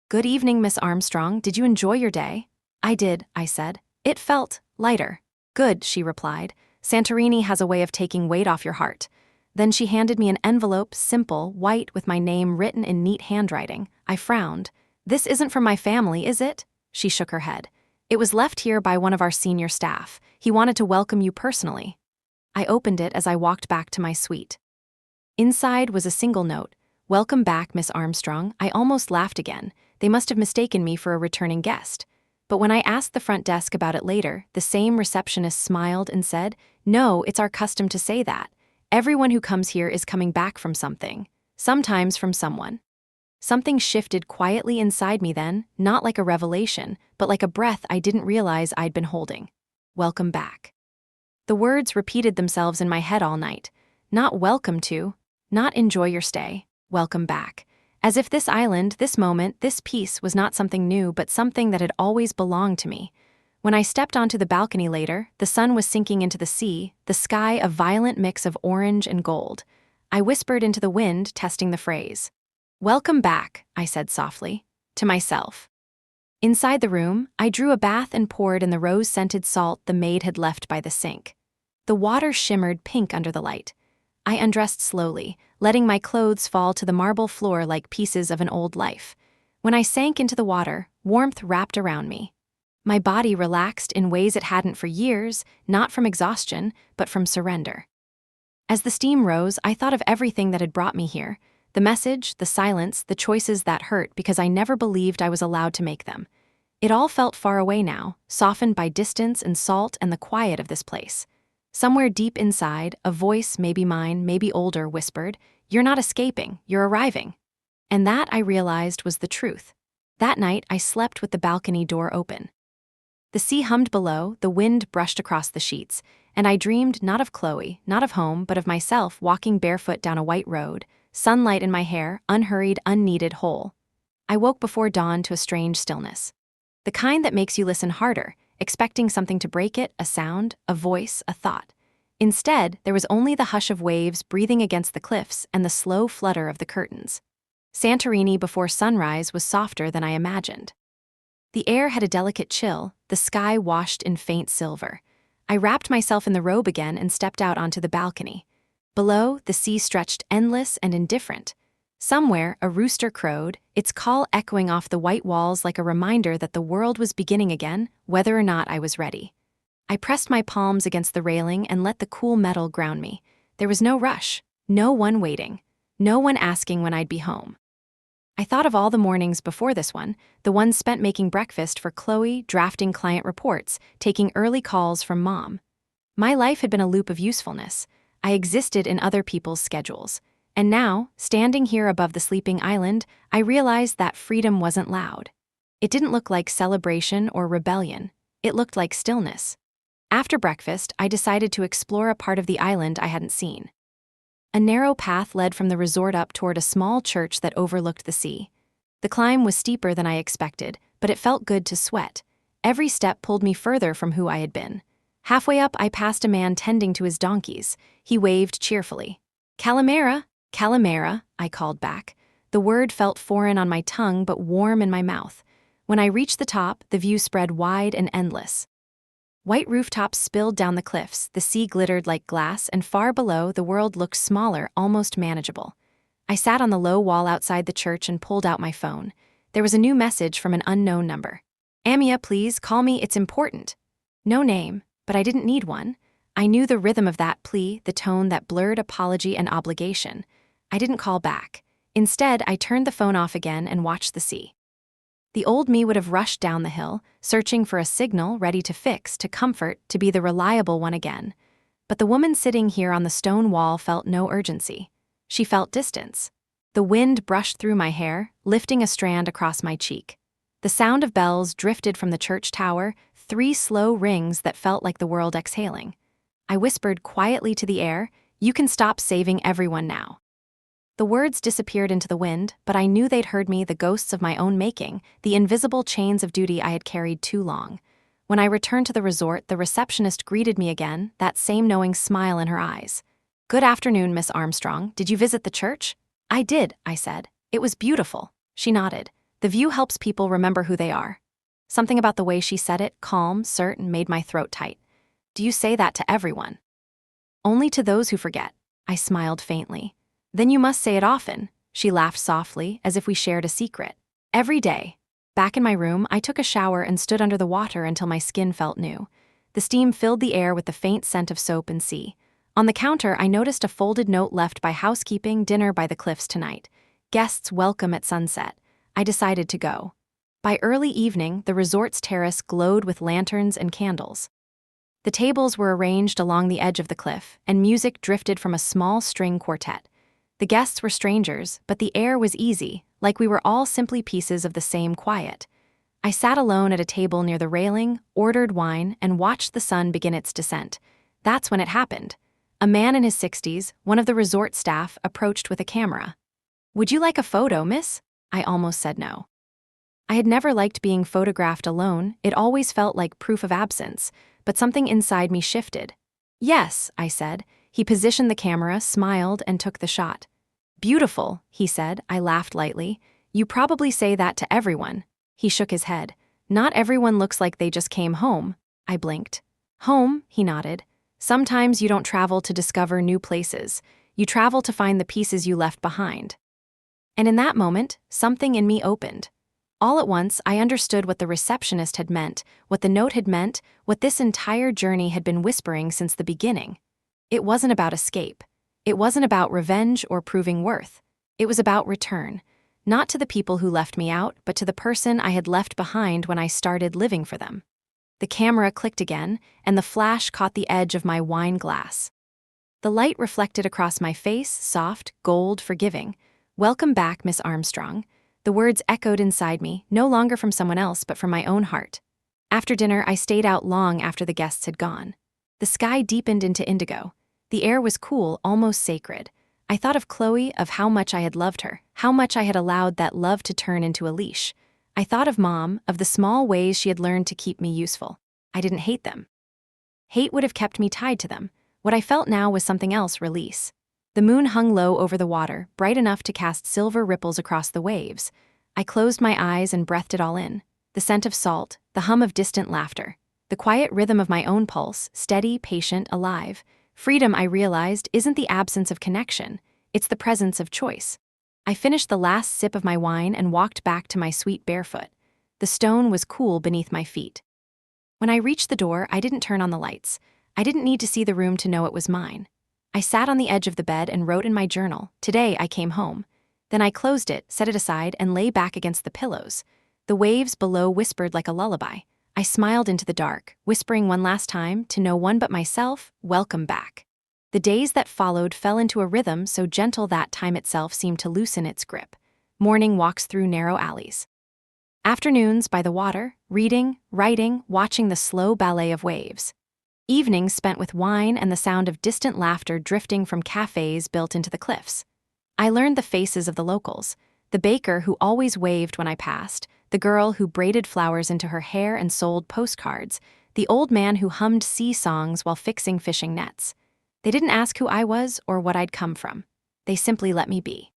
"Good evening, Miss Armstrong. Did you enjoy your day?" "I did," I said. "It felt lighter." "Good," she replied. "Santorini has a way of taking weight off your heart." Then she handed me an envelope, simple, white, with my name written in neat handwriting. I frowned. "This isn't from my family, is it?" She shook her head. "It was left here by one of our senior staff. He wanted to welcome you personally." I opened it as I walked back to my suite. Inside was a single note: "Welcome back, Miss Armstrong." I almost laughed again. They must have mistaken me for a returning guest. But when I asked the front desk about it later, the same receptionist smiled and said, "No, it's our custom to say that. Everyone who comes here is coming back from something. Sometimes from someone." Something shifted quietly inside me then, not like a revelation, but like a breath I didn't realize I'd been holding. "Welcome back." The words repeated themselves in my head all night. Not "welcome to," not "enjoy your stay," "welcome back." As if this island, this moment, this peace was not something new, but something that had always belonged to me. When I stepped onto the balcony later, the sun was sinking into the sea, the sky a violent mix of orange and gold. I whispered into the wind, testing the phrase. "Welcome back," I said softly, to myself. Inside the room, I drew a bath and poured in the rose-scented salt the maid had left by the sink. The water shimmered pink under the light. I undressed slowly, letting my clothes fall to the marble floor like pieces of an old life. When I sank into the water, warmth wrapped around me. My body relaxed in ways it hadn't for years, not from exhaustion, but from surrender. As the steam rose, I thought of everything that had brought me here: the message, the silence, the choices that hurt because I never believed I was allowed to make them. It all felt far away now, softened by distance and salt and the quiet of this place. Somewhere deep inside, a voice, maybe mine, maybe older, whispered, "You're not escaping, you're arriving." And that, I realized, was the truth. That night, I slept with the balcony door open. The sea hummed below, the wind brushed across the sheets, and I dreamed not of Chloe, not of home, but of myself walking barefoot down a white road, sunlight in my hair, unhurried, unneeded, whole. I woke before dawn to a strange stillness. The kind that makes you listen harder, expecting something to break it, a sound, a voice, a thought. Instead, there was only the hush of waves breathing against the cliffs and the slow flutter of the curtains. Santorini before sunrise was softer than I imagined. The air had a delicate chill, the sky washed in faint silver. I wrapped myself in the robe again and stepped out onto the balcony. Below, the sea stretched endless and indifferent. Somewhere, a rooster crowed, its call echoing off the white walls like a reminder that the world was beginning again, whether or not I was ready. I pressed my palms against the railing and let the cool metal ground me. There was no rush, no one waiting, no one asking when I'd be home. I thought of all the mornings before this one, the ones spent making breakfast for Chloe, drafting client reports, taking early calls from Mom. My life had been a loop of usefulness. I existed in other people's schedules. And now, standing here above the sleeping island, I realized that freedom wasn't loud. It didn't look like celebration or rebellion. It looked like stillness. After breakfast, I decided to explore a part of the island I hadn't seen. A narrow path led from the resort up toward a small church that overlooked the sea. The climb was steeper than I expected, but it felt good to sweat. Every step pulled me further from who I had been. Halfway up, I passed a man tending to his donkeys. He waved cheerfully. "Calimera, Calimera," I called back. The word felt foreign on my tongue but warm in my mouth. When I reached the top, the view spread wide and endless. White rooftops spilled down the cliffs, the sea glittered like glass, and far below, the world looked smaller, almost manageable. I sat on the low wall outside the church and pulled out my phone. There was a new message from an unknown number. "Amia, please, call me, it's important." No name, but I didn't need one. I knew the rhythm of that plea, the tone that blurred apology and obligation. I didn't call back. Instead, I turned the phone off again and watched the sea. The old me would have rushed down the hill, searching for a signal, ready to fix, to comfort, to be the reliable one again. But the woman sitting here on the stone wall felt no urgency. She felt distance. The wind brushed through my hair, lifting a strand across my cheek. The sound of bells drifted from the church tower, 3 slow rings that felt like the world exhaling. I whispered quietly to the air, "You can stop saving everyone now." The words disappeared into the wind, but I knew they'd heard me, the ghosts of my own making, the invisible chains of duty I had carried too long. When I returned to the resort, the receptionist greeted me again, that same knowing smile in her eyes. "Good afternoon, Miss Armstrong. Did you visit the church?" "I did," I said. "It was beautiful." She nodded. "The view helps people remember who they are." Something about the way she said it, calm, certain, made my throat tight. "Do you say that to everyone?" "Only to those who forget." I smiled faintly. "Then you must say it often." She laughed softly, as if we shared a secret. "Every day." Back in my room, I took a shower and stood under the water until my skin felt new. The steam filled the air with the faint scent of soap and sea. On the counter, I noticed a folded note left by housekeeping, "Dinner by the cliffs tonight. Guests welcome at sunset." I decided to go. By early evening, the resort's terrace glowed with lanterns and candles. The tables were arranged along the edge of the cliff, and music drifted from a small string quartet. The guests were strangers, but the air was easy, like we were all simply pieces of the same quiet. I sat alone at a table near the railing, ordered wine, and watched the sun begin its descent. That's when it happened. A man in his 60s, one of the resort staff, approached with a camera. "Would you like a photo, miss?" I almost said no. I had never liked being photographed alone, it always felt like proof of absence, but something inside me shifted. "Yes," I said. He positioned the camera, smiled, and took the shot. "Beautiful," he said. I laughed lightly. "You probably say that to everyone." He shook his head. "Not everyone looks like they just came home." I blinked. "Home," he nodded. "Sometimes you don't travel to discover new places. You travel to find the pieces you left behind." And in that moment, something in me opened. All at once, I understood what the receptionist had meant, what the note had meant, what this entire journey had been whispering since the beginning. It wasn't about escape. It wasn't about revenge or proving worth. It was about return. Not to the people who left me out, but to the person I had left behind when I started living for them. The camera clicked again, and the flash caught the edge of my wine glass. The light reflected across my face, soft, gold, forgiving. "Welcome back, Miss Armstrong." The words echoed inside me, no longer from someone else but from my own heart. After dinner, I stayed out long after the guests had gone. The sky deepened into indigo. The air was cool, almost sacred. I thought of Chloe, of how much I had loved her, how much I had allowed that love to turn into a leash. I thought of Mom, of the small ways she had learned to keep me useful. I didn't hate them. Hate would have kept me tied to them. What I felt now was something else, release. The moon hung low over the water, bright enough to cast silver ripples across the waves. I closed my eyes and breathed it all in. The scent of salt, the hum of distant laughter, the quiet rhythm of my own pulse, steady, patient, alive. Freedom, I realized, isn't the absence of connection. It's the presence of choice. I finished the last sip of my wine and walked back to my suite barefoot. The stone was cool beneath my feet. When I reached the door, I didn't turn on the lights. I didn't need to see the room to know it was mine. I sat on the edge of the bed and wrote in my journal, "Today I came home." Then I closed it, set it aside, and lay back against the pillows. The waves below whispered like a lullaby. I smiled into the dark, whispering one last time, to no one but myself, welcome back. The days that followed fell into a rhythm so gentle that time itself seemed to loosen its grip. Morning walks through narrow alleys. Afternoons by the water, reading, writing, watching the slow ballet of waves. Evenings spent with wine and the sound of distant laughter drifting from cafes built into the cliffs. I learned the faces of the locals, the baker who always waved when I passed, the girl who braided flowers into her hair and sold postcards, the old man who hummed sea songs while fixing fishing nets. They didn't ask who I was or what I'd come from. They simply let me be.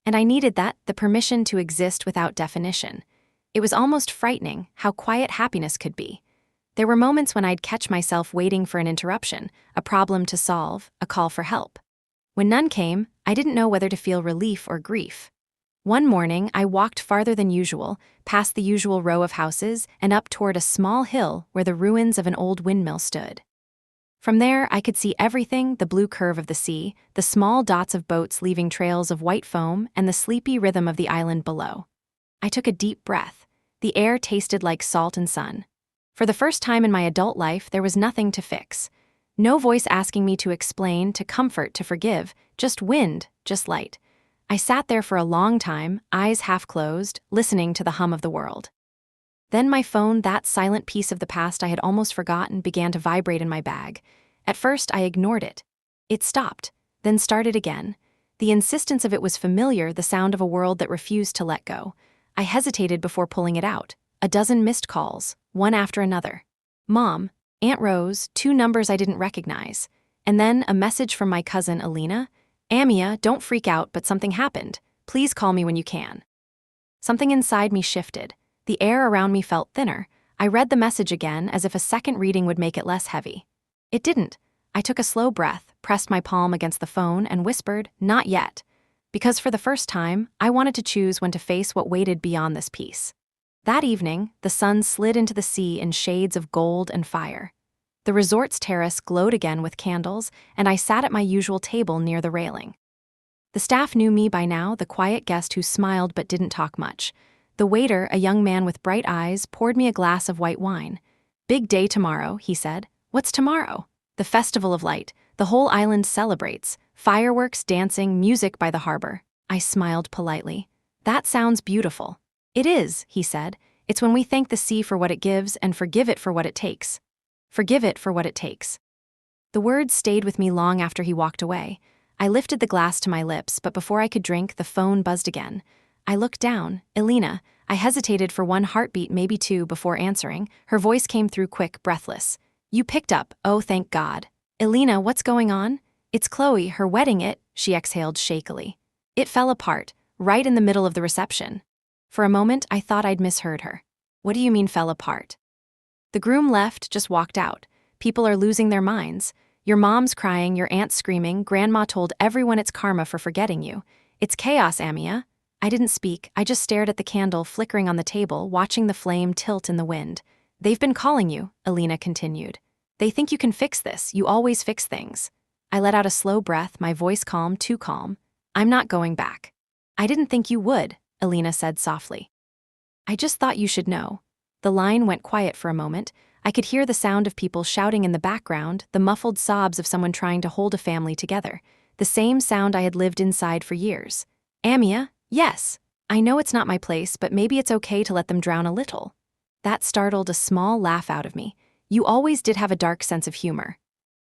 And I needed that, the permission to exist without definition. It was almost frightening how quiet happiness could be. There were moments when I'd catch myself waiting for an interruption, a problem to solve, a call for help. When none came, I didn't know whether to feel relief or grief. One morning, I walked farther than usual, past the usual row of houses, and up toward a small hill where the ruins of an old windmill stood. From there, I could see everything, the blue curve of the sea, the small dots of boats leaving trails of white foam, and the sleepy rhythm of the island below. I took a deep breath. The air tasted like salt and sun. For the first time in my adult life, there was nothing to fix. No voice asking me to explain, to comfort, to forgive, just wind, just light. I sat there for a long time, eyes half closed, listening to the hum of the world. Then my phone, that silent piece of the past I had almost forgotten, began to vibrate in my bag. At first, I ignored it. It stopped, then started again. The insistence of it was familiar, the sound of a world that refused to let go. I hesitated before pulling it out. A dozen missed calls, one after another. Mom, Aunt Rose, 2 numbers I didn't recognize. And then a message from my cousin, Alina. Amia, don't freak out, but something happened. Please call me when you can. Something inside me shifted. The air around me felt thinner. I read the message again as if a second reading would make it less heavy. It didn't. I took a slow breath, pressed my palm against the phone, and whispered, not yet. Because for the first time, I wanted to choose when to face what waited beyond this piece. That evening, the sun slid into the sea in shades of gold and fire. The resort's terrace glowed again with candles, and I sat at my usual table near the railing. The staff knew me by now, the quiet guest who smiled but didn't talk much. The waiter, a young man with bright eyes, poured me a glass of white wine. Big day tomorrow, he said. What's tomorrow? The Festival of Light. The whole island celebrates. Fireworks, dancing, music by the harbor. I smiled politely. That sounds beautiful. It is, he said. It's when we thank the sea for what it gives and forgive it for what it takes. Forgive it for what it takes. The words stayed with me long after he walked away. I lifted the glass to my lips, but before I could drink, the phone buzzed again. I looked down. Elena. I hesitated for 1 heartbeat, maybe 2, before answering. Her voice came through quick, breathless. You picked up. Oh, thank God. Elena, what's going on? It's Chloe, her wedding. She exhaled shakily. It fell apart, right in the middle of the reception. For a moment, I thought I'd misheard her. What do you mean fell apart? The groom left, just walked out. People are losing their minds. Your mom's crying, your aunt's screaming, grandma told everyone it's karma for forgetting you. It's chaos, Amia. I didn't speak, I just stared at the candle flickering on the table, watching the flame tilt in the wind. They've been calling you, Alina continued. They think you can fix this, you always fix things. I let out a slow breath, my voice calm, too calm. I'm not going back. I didn't think you would, Alina said softly. I just thought you should know. The line went quiet for a moment. I could hear the sound of people shouting in the background, the muffled sobs of someone trying to hold a family together. The same sound I had lived inside for years. Amia, yes. I know it's not my place, but maybe it's okay to let them drown a little. That startled a small laugh out of me. You always did have a dark sense of humor.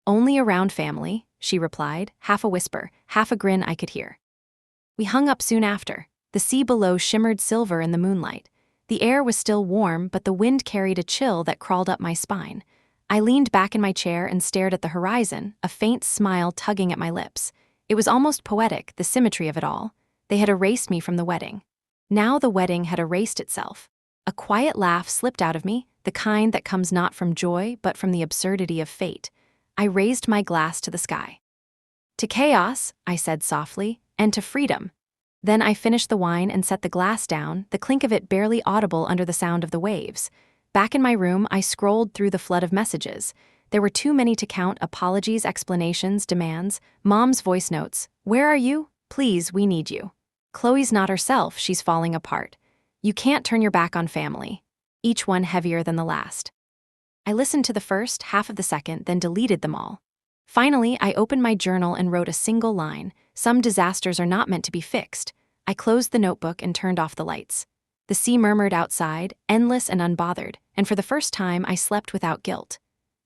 Only around family, she replied, half a whisper, half a grin I could hear. We hung up soon after. The sea below shimmered silver in the moonlight. The air was still warm, but the wind carried a chill that crawled up my spine. I leaned back in my chair and stared at the horizon, a faint smile tugging at my lips. It was almost poetic, the symmetry of it all. They had erased me from the wedding. Now the wedding had erased itself. A quiet laugh slipped out of me, the kind that comes not from joy, but from the absurdity of fate. I raised my glass to the sky. To chaos, I said softly, and to freedom. Then I finished the wine and set the glass down, the clink of it barely audible under the sound of the waves. Back in my room, I scrolled through the flood of messages. There were too many to count: apologies, explanations, demands, Mom's voice notes. Where are you? Please, we need you. Chloe's not herself, she's falling apart. You can't turn your back on family. Each one heavier than the last. I listened to the first half of the second, then deleted them all. Finally, I opened my journal and wrote a single line. Some disasters are not meant to be fixed. I closed the notebook and turned off the lights. The sea murmured outside, endless and unbothered, and for the first time I slept without guilt.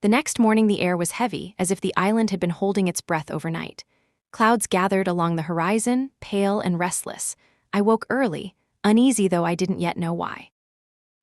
The next morning the air was heavy, as if the island had been holding its breath overnight. Clouds gathered along the horizon, pale and restless. I woke early, uneasy though I didn't yet know why.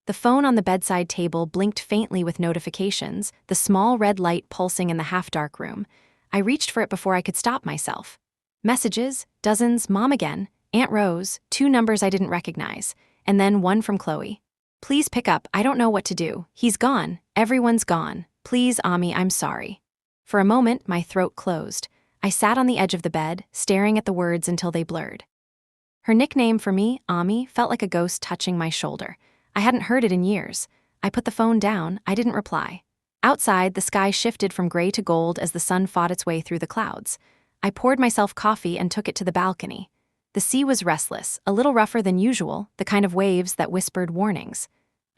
The phone on the bedside table blinked faintly with notifications, the small red light pulsing in the half-dark room. I reached for it before I could stop myself. Messages, dozens, Mom again, Aunt Rose, 2 numbers I didn't recognize, and then one from Chloe. Please pick up, I don't know what to do. He's gone. Everyone's gone. Please, Ami, I'm sorry. For a moment, my throat closed. I sat on the edge of the bed, staring at the words until they blurred. Her nickname for me, Ami, felt like a ghost touching my shoulder. I hadn't heard it in years. I put the phone down, I didn't reply. Outside, the sky shifted from gray to gold as the sun fought its way through the clouds. I poured myself coffee and took it to the balcony. The sea was restless, a little rougher than usual, the kind of waves that whispered warnings.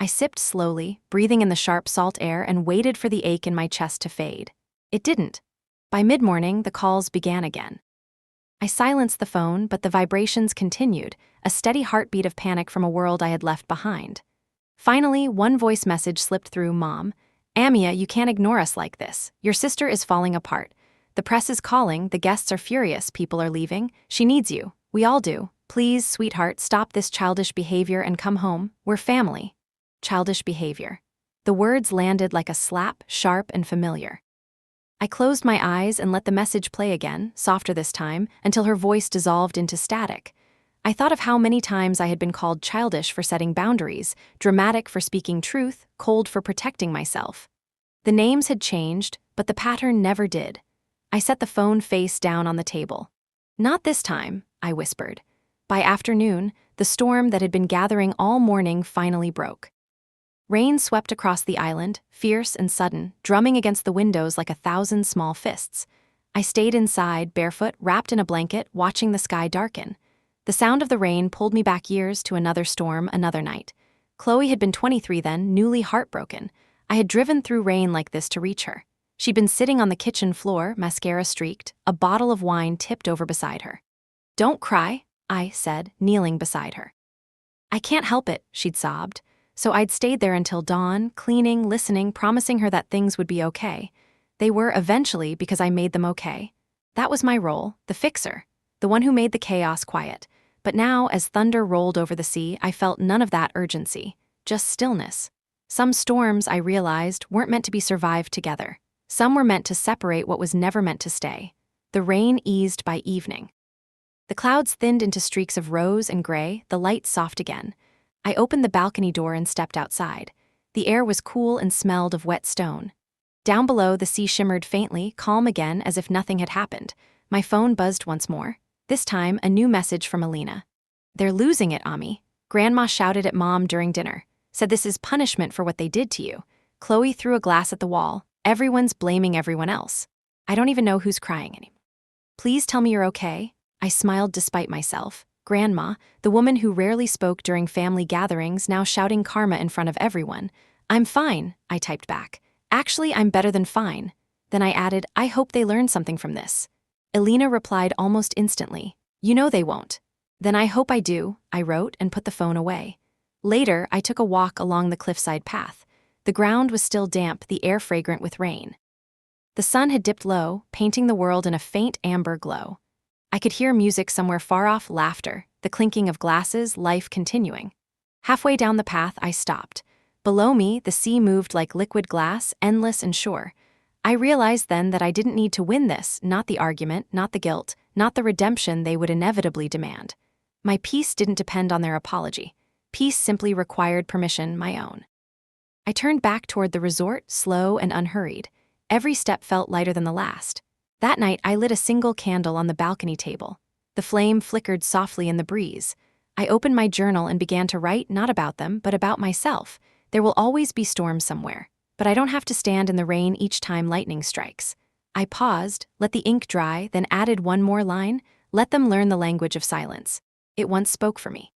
I sipped slowly, breathing in the sharp salt air, and waited for the ache in my chest to fade. It didn't. By mid-morning, the calls began again. I silenced the phone, but the vibrations continued, a steady heartbeat of panic from a world I had left behind. Finally, one voice message slipped through. Mom, Amia, you can't ignore us like this. Your sister is falling apart. The press is calling, the guests are furious, people are leaving. She needs you. We all do. Please, sweetheart, stop this childish behavior and come home. We're family. Childish behavior. The words landed like a slap, sharp and familiar. I closed my eyes and let the message play again, softer this time, until her voice dissolved into static. I thought of how many times I had been called childish for setting boundaries, dramatic for speaking truth, cold for protecting myself. The names had changed, but the pattern never did. I set the phone face down on the table. Not this time, I whispered. By afternoon, the storm that had been gathering all morning finally broke. Rain swept across the island, fierce and sudden, drumming against the windows like 1,000 small fists. I stayed inside, barefoot, wrapped in a blanket, watching the sky darken. The sound of the rain pulled me back years to another storm, another night. Chloe had been 23 then, newly heartbroken. I had driven through rain like this to reach her. She'd been sitting on the kitchen floor, mascara streaked, a bottle of wine tipped over beside her. Don't cry, I said, kneeling beside her. I can't help it, she'd sobbed. So I'd stayed there until dawn, cleaning, listening, promising her that things would be okay. They were eventually because I made them okay. That was my role, the fixer, the one who made the chaos quiet. But now, as thunder rolled over the sea, I felt none of that urgency, just stillness. Some storms, I realized, weren't meant to be survived together. Some were meant to separate what was never meant to stay. The rain eased by evening. The clouds thinned into streaks of rose and gray, the light soft again. I opened the balcony door and stepped outside. The air was cool and smelled of wet stone. Down below, the sea shimmered faintly, calm again as if nothing had happened. My phone buzzed once more. This time, a new message from Alina. They're losing it, Ami. Grandma shouted at Mom during dinner. Said this is punishment for what they did to you. Chloe threw a glass at the wall. Everyone's blaming everyone else. I don't even know who's crying anymore. Please tell me you're okay. I smiled despite myself. Grandma, the woman who rarely spoke during family gatherings, now shouting karma in front of everyone. I'm fine, I typed back. Actually, I'm better than fine. Then I added, I hope they learn something from this. Elena replied almost instantly. You know they won't. Then I hope I do, I wrote and put the phone away. Later, I took a walk along the cliffside path. The ground was still damp, the air fragrant with rain. The sun had dipped low, painting the world in a faint amber glow. I could hear music somewhere far off, laughter, the clinking of glasses, life continuing. Halfway down the path, I stopped. Below me, the sea moved like liquid glass, endless and sure. I realized then that I didn't need to win this, not the argument, not the guilt, not the redemption they would inevitably demand. My peace didn't depend on their apology. Peace simply required permission, my own. I turned back toward the resort, slow and unhurried. Every step felt lighter than the last. That night, I lit a single candle on the balcony table. The flame flickered softly in the breeze. I opened my journal and began to write not about them, but about myself. There will always be storms somewhere, but I don't have to stand in the rain each time lightning strikes. I paused, let the ink dry, then added one more line, let them learn the language of silence. It once spoke for me.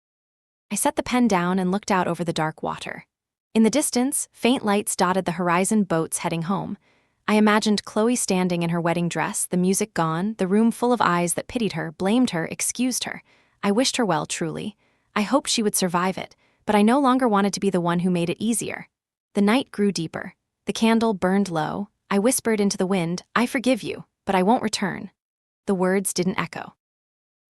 I set the pen down and looked out over the dark water. In the distance, faint lights dotted the horizon, boats heading home. I imagined Chloe standing in her wedding dress, the music gone, the room full of eyes that pitied her, blamed her, excused her. I wished her well, truly. I hoped she would survive it, but I no longer wanted to be the one who made it easier. The night grew deeper. The candle burned low. I whispered into the wind, "I forgive you, but I won't return." The words didn't echo.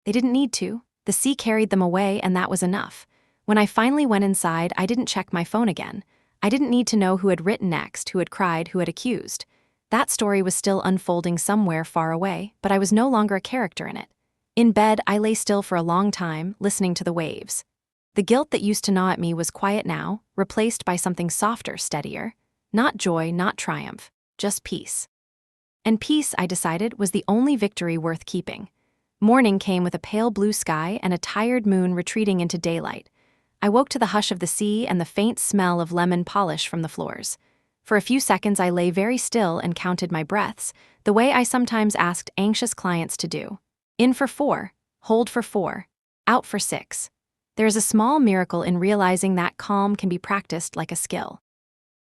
They didn't need to. The sea carried them away, and that was enough. When I finally went inside, I didn't check my phone again. I didn't need to know who had written next, who had cried, who had accused. That story was still unfolding somewhere far away, but I was no longer a character in it. In bed, I lay still for a long time, listening to the waves. The guilt that used to gnaw at me was quiet now, replaced by something softer, steadier. Not joy, not triumph, just peace. And peace, I decided, was the only victory worth keeping. Morning came with a pale blue sky and a tired moon retreating into daylight. I woke to the hush of the sea and the faint smell of lemon polish from the floors. For a few seconds I lay very still and counted my breaths, the way I sometimes asked anxious clients to do. In for 4, hold for 4, out for 6. There is a small miracle in realizing that calm can be practiced like a skill.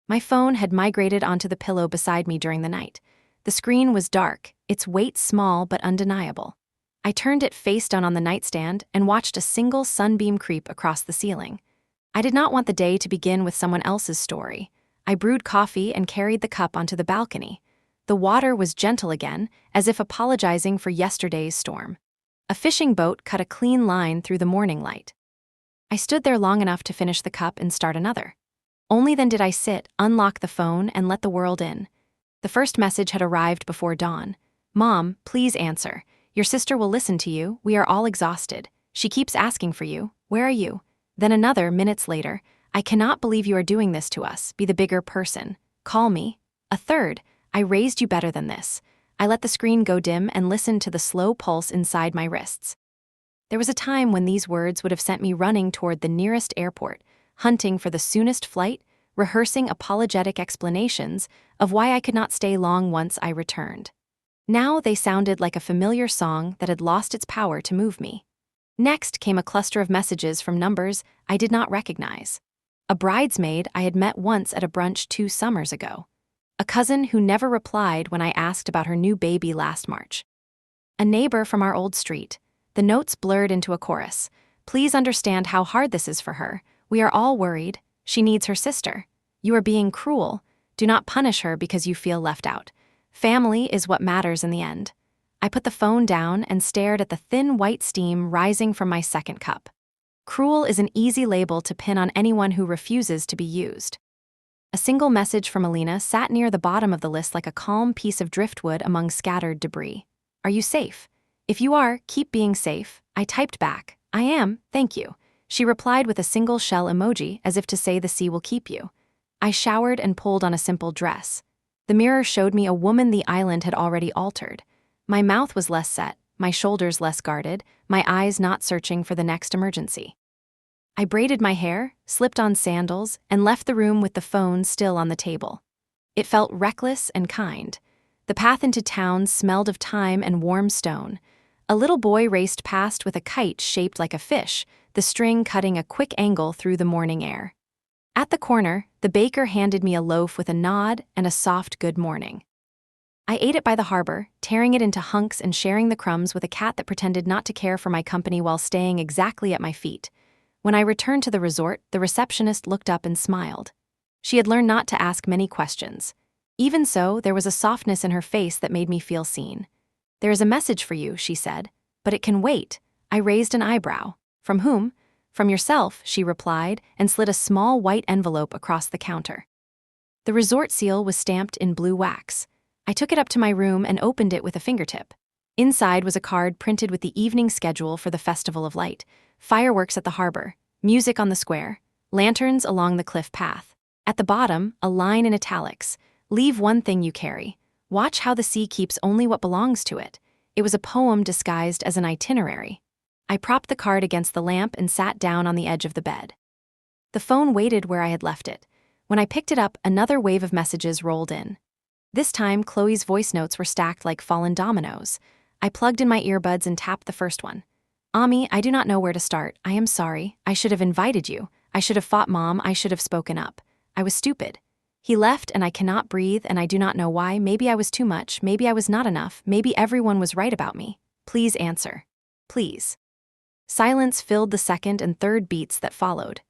My phone had migrated onto the pillow beside me during the night. The screen was dark, its weight small but undeniable. I turned it face down on the nightstand and watched a single sunbeam creep across the ceiling. I did not want the day to begin with someone else's story. I brewed coffee and carried the cup onto the balcony. The water was gentle again, as if apologizing for yesterday's storm. A fishing boat cut a clean line through the morning light. I stood there long enough to finish the cup and start another. Only then did I sit, unlock the phone, and let the world in. The first message had arrived before dawn. "Mom, please answer. Your sister will listen to you. We are all exhausted. She keeps asking for you. Where are you?" Then another, minutes later, "I cannot believe you are doing this to us. Be the bigger person. Call me." A third, "I raised you better than this." I let the screen go dim and listened to the slow pulse inside my wrists. There was a time when these words would have sent me running toward the nearest airport, hunting for the soonest flight, rehearsing apologetic explanations of why I could not stay long once I returned. Now they sounded like a familiar song that had lost its power to move me. Next came a cluster of messages from numbers I did not recognize. A bridesmaid I had met once at a brunch 2 summers ago. A cousin who never replied when I asked about her new baby last March. A neighbor from our old street. The notes blurred into a chorus. "Please understand how hard this is for her. We are all worried. She needs her sister. You are being cruel. Do not punish her because you feel left out. Family is what matters in the end." I put the phone down and stared at the thin white steam rising from my second cup. Cruel is an easy label to pin on anyone who refuses to be used. A single message from Alina sat near the bottom of the list like a calm piece of driftwood among scattered debris. "Are you safe? If you are, keep being safe." I typed back, "I am, thank you." She replied with a single shell emoji, as if to say the sea will keep you. I showered and pulled on a simple dress. The mirror showed me a woman the island had already altered. My mouth was less set, my shoulders less guarded, my eyes not searching for the next emergency. I braided my hair, slipped on sandals, and left the room with the phone still on the table. It felt reckless and kind. The path into town smelled of thyme and warm stone. A little boy raced past with a kite shaped like a fish, the string cutting a quick angle through the morning air. At the corner, the baker handed me a loaf with a nod and a soft good morning. I ate it by the harbor, tearing it into hunks and sharing the crumbs with a cat that pretended not to care for my company while staying exactly at my feet. When I returned to the resort, the receptionist looked up and smiled. She had learned not to ask many questions. Even so, there was a softness in her face that made me feel seen. "There is a message for you," she said, "but it can wait." I raised an eyebrow. "From whom?" "From yourself," she replied, and slid a small white envelope across the counter. The resort seal was stamped in blue wax. I took it up to my room and opened it with a fingertip. Inside was a card printed with the evening schedule for the Festival of Light, fireworks at the harbor, music on the square, lanterns along the cliff path. At the bottom, a line in italics, "Leave one thing you carry. Watch how the sea keeps only what belongs to it." It was a poem disguised as an itinerary. I propped the card against the lamp and sat down on the edge of the bed. The phone waited where I had left it. When I picked it up, another wave of messages rolled in. This time, Chloe's voice notes were stacked like fallen dominoes. I plugged in my earbuds and tapped the first one. Ami, I do not know where to start. I am sorry. I should have invited you. I should have fought Mom. I should have spoken up. I was stupid. He left and I cannot breathe and I do not know why. Maybe I was too much. Maybe I was not enough. Maybe everyone was right about me. Please answer. Please. Silence filled the second and third beats that followed.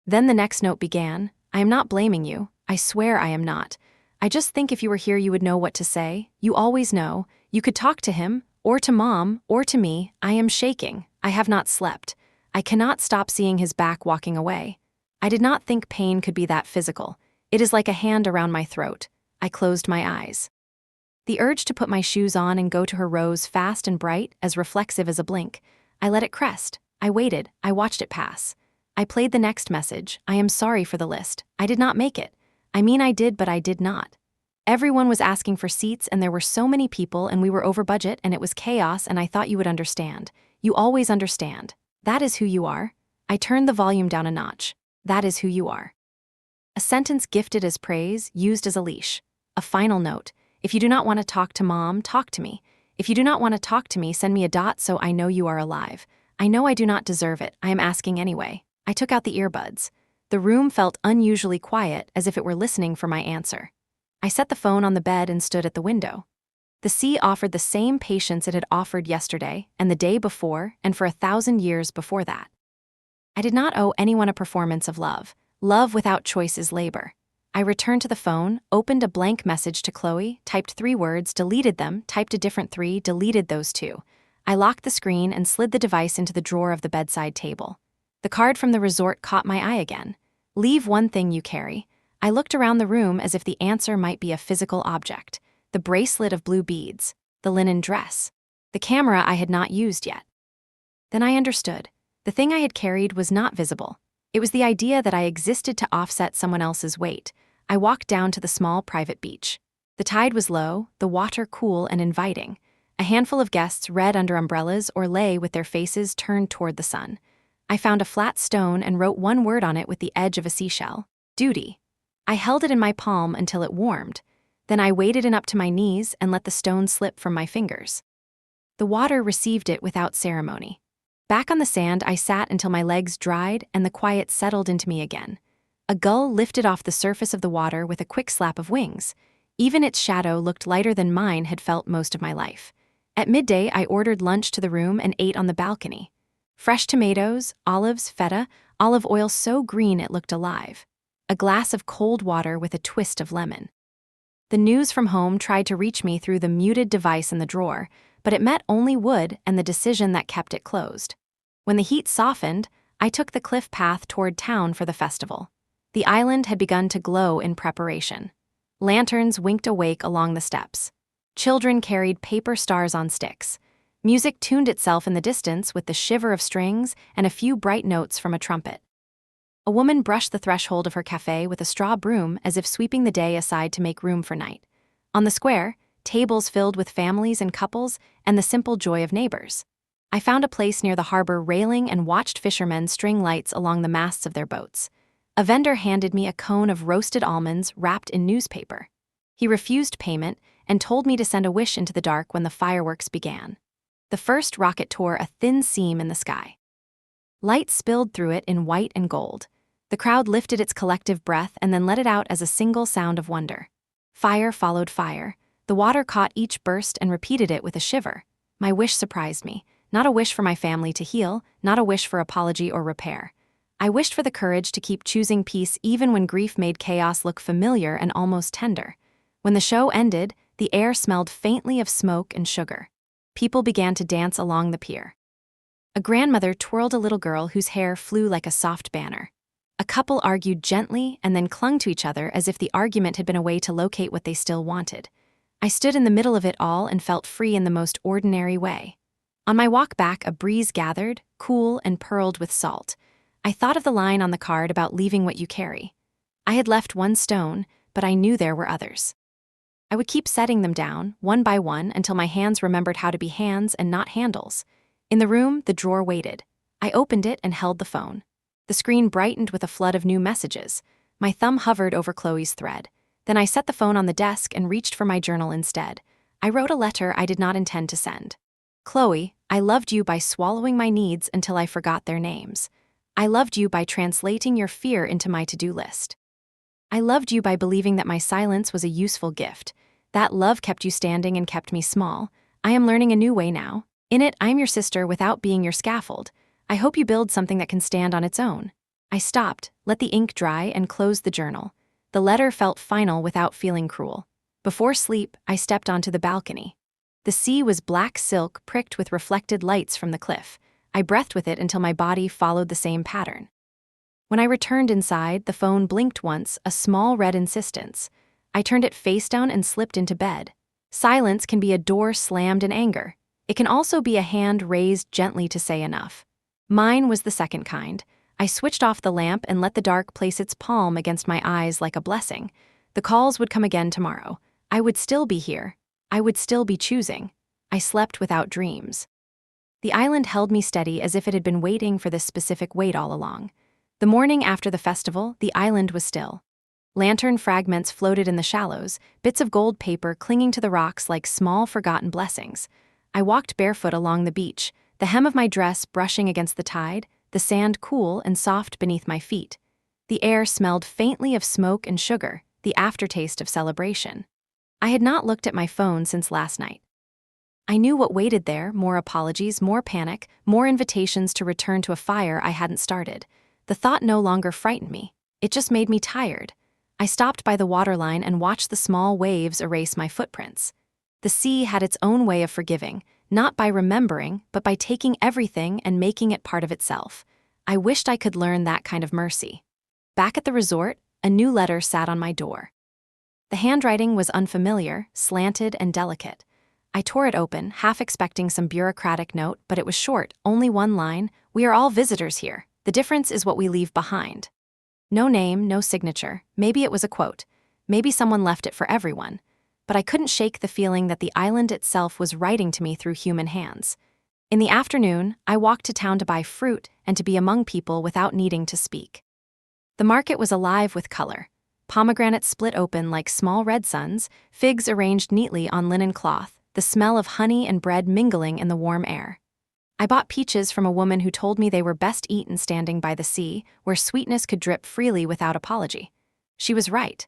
Then the next note began. I am not blaming you. I swear I am not. I just think if you were here you would know what to say. You always know. You could talk to him, or to Mom, or to me. I am shaking. I have not slept. I cannot stop seeing his back walking away. I did not think pain could be that physical. It is like a hand around my throat. I closed my eyes. The urge to put my shoes on and go to her rose fast and bright, as reflexive as a blink. I let it crest. I waited. I watched it pass. I played the next message. I am sorry for the list. I did not make it. I mean I did, but I did not. Everyone was asking for seats and there were so many people and we were over budget and it was chaos and I thought you would understand. You always understand. That is who you are. I turned the volume down a notch. That is who you are. A sentence gifted as praise, used as a leash. A final note. If you do not want to talk to Mom, talk to me. If you do not want to talk to me, send me a dot so I know you are alive. I know I do not deserve it. I am asking anyway. I took out the earbuds. The room felt unusually quiet, as if it were listening for my answer. I set the phone on the bed and stood at the window. The sea offered the same patience it had offered yesterday, and the day before, and for 1,000 years before that. I did not owe anyone a performance of love. Love without choice is labor. I returned to the phone, opened a blank message to Chloe, typed 3 words, deleted them, typed a different 3, deleted those 2. I locked the screen and slid the device into the drawer of the bedside table. The card from the resort caught my eye again. Leave one thing you carry. I looked around the room as if the answer might be a physical object. The bracelet of blue beads, the linen dress, the camera I had not used yet. Then I understood. The thing I had carried was not visible. It was the idea that I existed to offset someone else's weight. I walked down to the small private beach. The tide was low, the water cool and inviting. A handful of guests read under umbrellas or lay with their faces turned toward the sun. I found a flat stone and wrote 1 word on it with the edge of a seashell. Duty. I held it in my palm until it warmed. Then I waded in up to my knees and let the stone slip from my fingers. The water received it without ceremony. Back on the sand, I sat until my legs dried and the quiet settled into me again. A gull lifted off the surface of the water with a quick slap of wings. Even its shadow looked lighter than mine had felt most of my life. At midday, I ordered lunch to the room and ate on the balcony. Fresh tomatoes, olives, feta, olive oil so green it looked alive. A glass of cold water with a twist of lemon. The news from home tried to reach me through the muted device in the drawer, but it met only wood and the decision that kept it closed. When the heat softened, I took the cliff path toward town for the festival. The island had begun to glow in preparation. Lanterns winked awake along the steps. Children carried paper stars on sticks. Music tuned itself in the distance with the shiver of strings and a few bright notes from a trumpet. A woman brushed the threshold of her cafe with a straw broom as if sweeping the day aside to make room for night. On the square, tables filled with families and couples and the simple joy of neighbors. I found a place near the harbor railing and watched fishermen string lights along the masts of their boats. A vendor handed me a cone of roasted almonds wrapped in newspaper. He refused payment and told me to send a wish into the dark when the fireworks began. The first rocket tore a thin seam in the sky. Light spilled through it in white and gold. The crowd lifted its collective breath and then let it out as a single sound of wonder. Fire followed fire. The water caught each burst and repeated it with a shiver. My wish surprised me. Not a wish for my family to heal, not a wish for apology or repair. I wished for the courage to keep choosing peace even when grief made chaos look familiar and almost tender. When the show ended, the air smelled faintly of smoke and sugar. People began to dance along the pier. A grandmother twirled a little girl whose hair flew like a soft banner. A couple argued gently and then clung to each other as if the argument had been a way to locate what they still wanted. I stood in the middle of it all and felt free in the most ordinary way. On my walk back, a breeze gathered, cool and pearled with salt. I thought of the line on the card about leaving what you carry. I had left 1 stone, but I knew there were others. I would keep setting them down, one by one, until my hands remembered how to be hands and not handles. In the room, the drawer waited. I opened it and held the phone. The screen brightened with a flood of new messages. My thumb hovered over Chloe's thread. Then I set the phone on the desk and reached for my journal instead. I wrote a letter I did not intend to send. Chloe, I loved you by swallowing my needs until I forgot their names. I loved you by translating your fear into my to-do list. I loved you by believing that my silence was a useful gift. That love kept you standing and kept me small. I am learning a new way now. In it, I am your sister without being your scaffold. I hope you build something that can stand on its own. I stopped, let the ink dry, and closed the journal. The letter felt final without feeling cruel. Before sleep, I stepped onto the balcony. The sea was black silk pricked with reflected lights from the cliff. I breathed with it until my body followed the same pattern. When I returned inside, the phone blinked once, a small red insistence. I turned it face down and slipped into bed. Silence can be a door slammed in anger. It can also be a hand raised gently to say enough. Mine was the second kind. I switched off the lamp and let the dark place its palm against my eyes like a blessing. The calls would come again tomorrow. I would still be here. I would still be choosing. I slept without dreams. The island held me steady as if it had been waiting for this specific wait all along. The morning after the festival, the island was still. Lantern fragments floated in the shallows, bits of gold paper clinging to the rocks like small forgotten blessings. I walked barefoot along the beach, the hem of my dress brushing against the tide, the sand cool and soft beneath my feet. The air smelled faintly of smoke and sugar, the aftertaste of celebration. I had not looked at my phone since last night. I knew what waited there: more apologies, more panic, more invitations to return to a fire I hadn't started. The thought no longer frightened me. It just made me tired. I stopped by the waterline and watched the small waves erase my footprints. The sea had its own way of forgiving, not by remembering, but by taking everything and making it part of itself. I wished I could learn that kind of mercy. Back at the resort, a new letter sat on my door. The handwriting was unfamiliar, slanted, and delicate. I tore it open, half expecting some bureaucratic note, but it was short, only one line: "We are all visitors here. The difference is what we leave behind." No name, no signature. Maybe it was a quote. Maybe someone left it for everyone. But I couldn't shake the feeling that the island itself was writing to me through human hands. In the afternoon, I walked to town to buy fruit and to be among people without needing to speak. The market was alive with color. Pomegranates split open like small red suns, figs arranged neatly on linen cloth, the smell of honey and bread mingling in the warm air. I bought peaches from a woman who told me they were best eaten standing by the sea, where sweetness could drip freely without apology. She was right.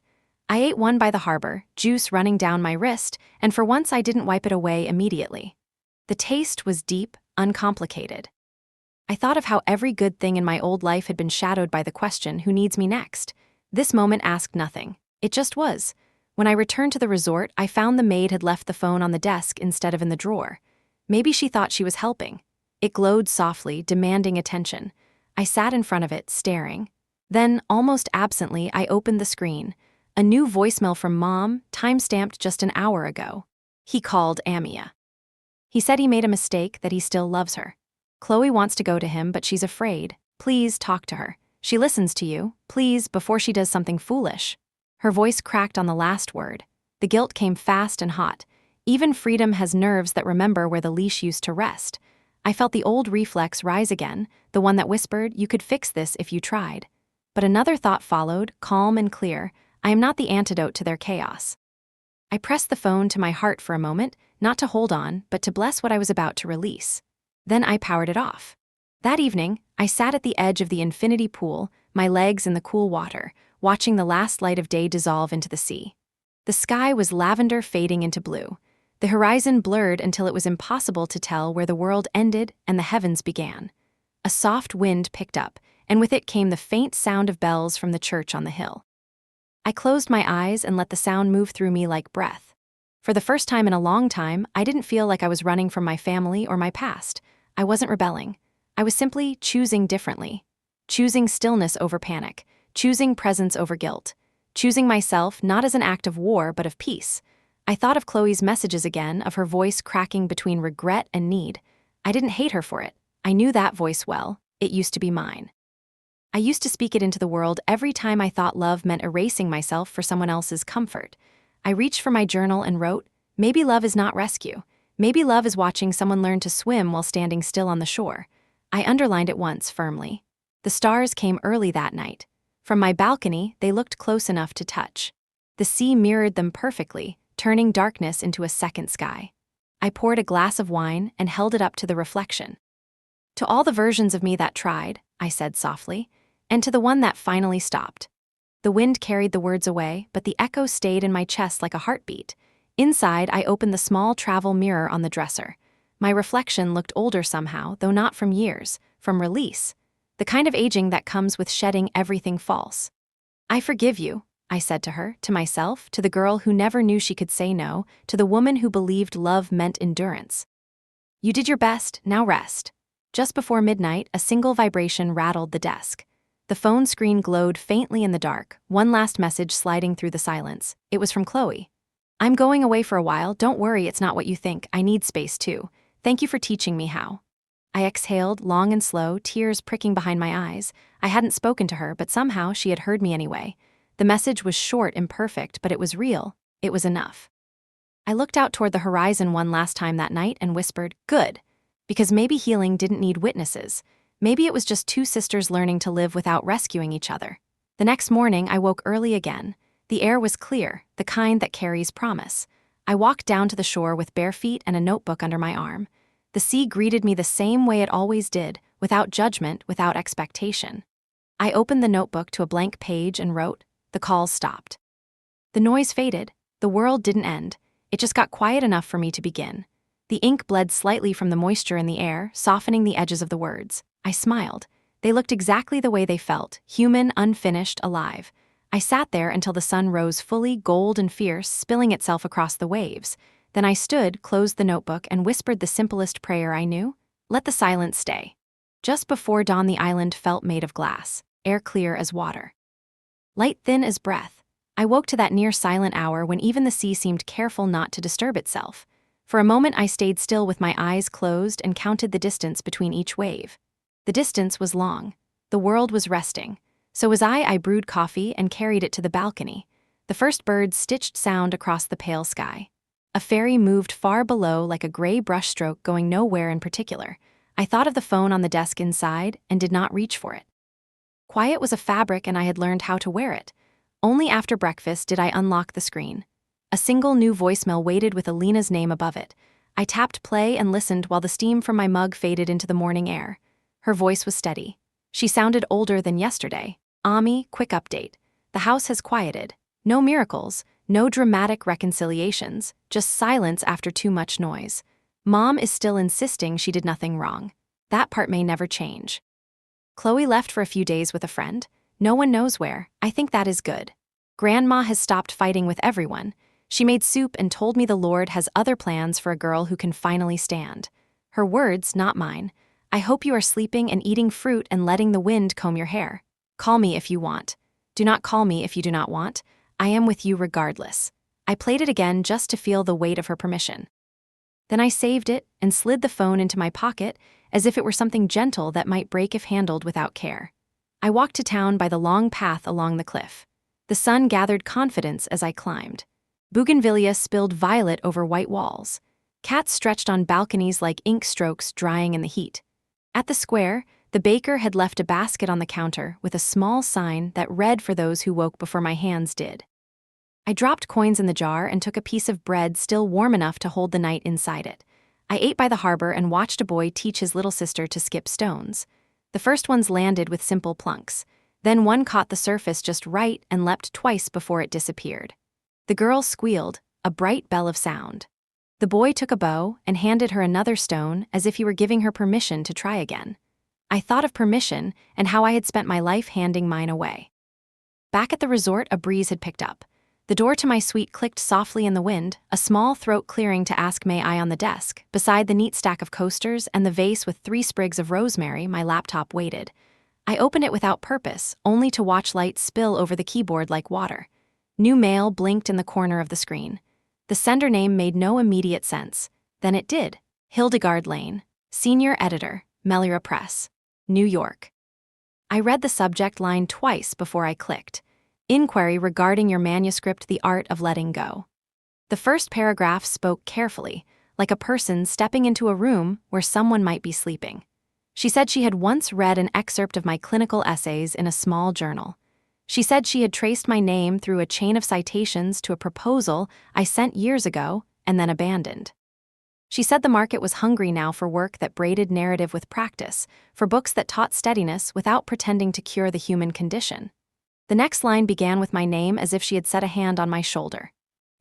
I ate one by the harbor, juice running down my wrist, and for once I didn't wipe it away immediately. The taste was deep, uncomplicated. I thought of how every good thing in my old life had been shadowed by the question, who needs me next? This moment asked nothing. It just was. When I returned to the resort, I found the maid had left the phone on the desk instead of in the drawer. Maybe she thought she was helping. It glowed softly, demanding attention. I sat in front of it, staring. Then, almost absently, I opened the screen. A new voicemail from Mom, time-stamped just an hour ago. He called Amia. He said he made a mistake, that he still loves her. Chloe wants to go to him, but she's afraid. Please talk to her. She listens to you. Please, before she does something foolish. Her voice cracked on the last word. The guilt came fast and hot. Even freedom has nerves that remember where the leash used to rest. I felt the old reflex rise again, the one that whispered, "You could fix this if you tried." But another thought followed, calm and clear: I am not the antidote to their chaos. I pressed the phone to my heart for a moment, not to hold on, but to bless what I was about to release. Then I powered it off. That evening, I sat at the edge of the infinity pool, my legs in the cool water, watching the last light of day dissolve into the sea. The sky was lavender fading into blue. The horizon blurred until it was impossible to tell where the world ended and the heavens began. A soft wind picked up, and with it came the faint sound of bells from the church on the hill. I closed my eyes and let the sound move through me like breath. For the first time in a long time, I didn't feel like I was running from my family or my past. I wasn't rebelling. I was simply choosing differently. Choosing stillness over panic. Choosing presence over guilt. Choosing myself not as an act of war but of peace. I thought of Chloe's messages again, of her voice cracking between regret and need. I didn't hate her for it. I knew that voice well. It used to be mine. I used to speak it into the world every time I thought love meant erasing myself for someone else's comfort. I reached for my journal and wrote, "Maybe love is not rescue. Maybe love is watching someone learn to swim while standing still on the shore." I underlined it once, firmly. The stars came early that night. From my balcony, they looked close enough to touch. The sea mirrored them perfectly, turning darkness into a second sky. I poured a glass of wine and held it up to the reflection. To all the versions of me that tried, I said softly, and to the one that finally stopped. The wind carried the words away, but the echo stayed in my chest like a heartbeat. Inside, I opened the small travel mirror on the dresser. My reflection looked older somehow, though not from years, from release. The kind of aging that comes with shedding everything false. I forgive you, I said to her, to myself, to the girl who never knew she could say no, to the woman who believed love meant endurance. You did your best, now rest. Just before midnight, a single vibration rattled the desk. The phone screen glowed faintly in the dark, one last message sliding through the silence. It was from Chloe. I'm going away for a while, don't worry, it's not what you think, I need space too. Thank you for teaching me how. I exhaled, long and slow, tears pricking behind my eyes. I hadn't spoken to her, but somehow she had heard me anyway. The message was short, imperfect, but it was real. It was enough. I looked out toward the horizon one last time that night and whispered, good. Because maybe healing didn't need witnesses. Maybe it was just two sisters learning to live without rescuing each other. The next morning, I woke early again. The air was clear, the kind that carries promise. I walked down to the shore with bare feet and a notebook under my arm. The sea greeted me the same way it always did, without judgment, without expectation. I opened the notebook to a blank page and wrote, the calls stopped. The noise faded. The world didn't end. It just got quiet enough for me to begin. The ink bled slightly from the moisture in the air, softening the edges of the words. I smiled. They looked exactly the way they felt, human, unfinished, alive. I sat there until the sun rose fully, gold and fierce, spilling itself across the waves. Then I stood, closed the notebook, and whispered the simplest prayer I knew. Let the silence stay. Just before dawn, the island felt made of glass, air clear as water. Light thin as breath. I woke to that near-silent hour when even the sea seemed careful not to disturb itself. For a moment I stayed still with my eyes closed and counted the distance between each wave. The distance was long. The world was resting. So was I brewed coffee and carried it to the balcony. The first birds stitched sound across the pale sky. A ferry moved far below like a gray brushstroke going nowhere in particular. I thought of the phone on the desk inside and did not reach for it. Quiet was a fabric and I had learned how to wear it. Only after breakfast did I unlock the screen. A single new voicemail waited with Alina's name above it. I tapped play and listened while the steam from my mug faded into the morning air. Her voice was steady. She sounded older than yesterday. Ami, quick update. The house has quieted. No miracles, no dramatic reconciliations, just silence after too much noise. Mom is still insisting she did nothing wrong. That part may never change. Chloe left for a few days with a friend. No one knows where. I think that is good. Grandma has stopped fighting with everyone. She made soup and told me the Lord has other plans for a girl who can finally stand. Her words, not mine. I hope you are sleeping and eating fruit and letting the wind comb your hair. Call me if you want. Do not call me if you do not want. I am with you regardless. I played it again just to feel the weight of her permission. Then I saved it and slid the phone into my pocket as if it were something gentle that might break if handled without care. I walked to town by the long path along the cliff. The sun gathered confidence as I climbed. Bougainvillea spilled violet over white walls. Cats stretched on balconies like ink strokes drying in the heat. At the square, the baker had left a basket on the counter with a small sign that read for those who woke before my hands did. I dropped coins in the jar and took a piece of bread still warm enough to hold the night inside it. I ate by the harbor and watched a boy teach his little sister to skip stones. The first ones landed with simple plunks. Then one caught the surface just right and leapt twice before it disappeared. The girl squealed, a bright bell of sound. The boy took a bow and handed her another stone as if he were giving her permission to try again. I thought of permission and how I had spent my life handing mine away. Back at the resort, a breeze had picked up. The door to my suite clicked softly in the wind, a small throat clearing to ask may I on the desk. Beside the neat stack of coasters and the vase with 3 sprigs of rosemary, my laptop waited. I opened it without purpose, only to watch light spill over the keyboard like water. New mail blinked in the corner of the screen. The sender name made no immediate sense. Then it did. Hildegard Lane, Senior Editor, Melira Press, New York. I read the subject line twice before I clicked. Inquiry regarding your manuscript, The Art of Letting Go. The first paragraph spoke carefully, like a person stepping into a room where someone might be sleeping. She said she had once read an excerpt of my clinical essays in a small journal. She said she had traced my name through a chain of citations to a proposal I sent years ago and then abandoned. She said the market was hungry now for work that braided narrative with practice, for books that taught steadiness without pretending to cure the human condition. The next line began with my name as if she had set a hand on my shoulder.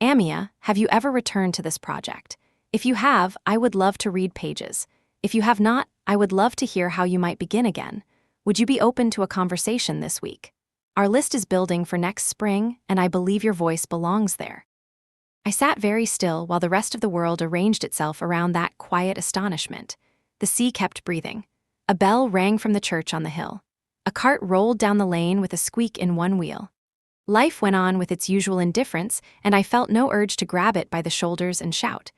Amia, have you ever returned to this project? If you have, I would love to read pages. If you have not, I would love to hear how you might begin again. Would you be open to a conversation this week? Our list is building for next spring, and I believe your voice belongs there. I sat very still while the rest of the world arranged itself around that quiet astonishment. The sea kept breathing. A bell rang from the church on the hill. A cart rolled down the lane with a squeak in one wheel. Life went on with its usual indifference, and I felt no urge to grab it by the shoulders and shout.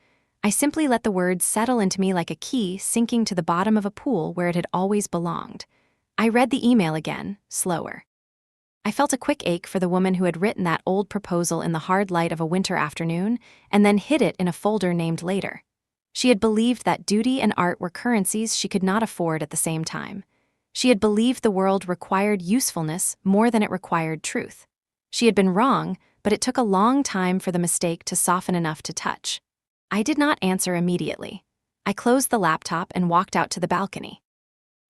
I simply let the words settle into me like a key sinking to the bottom of a pool where it had always belonged. I read the email again, slower. I felt a quick ache for the woman who had written that old proposal in the hard light of a winter afternoon and then hid it in a folder named later. She had believed that duty and art were currencies she could not afford at the same time. She had believed the world required usefulness more than it required truth. She had been wrong, but it took a long time for the mistake to soften enough to touch. I did not answer immediately. I closed the laptop and walked out to the balcony.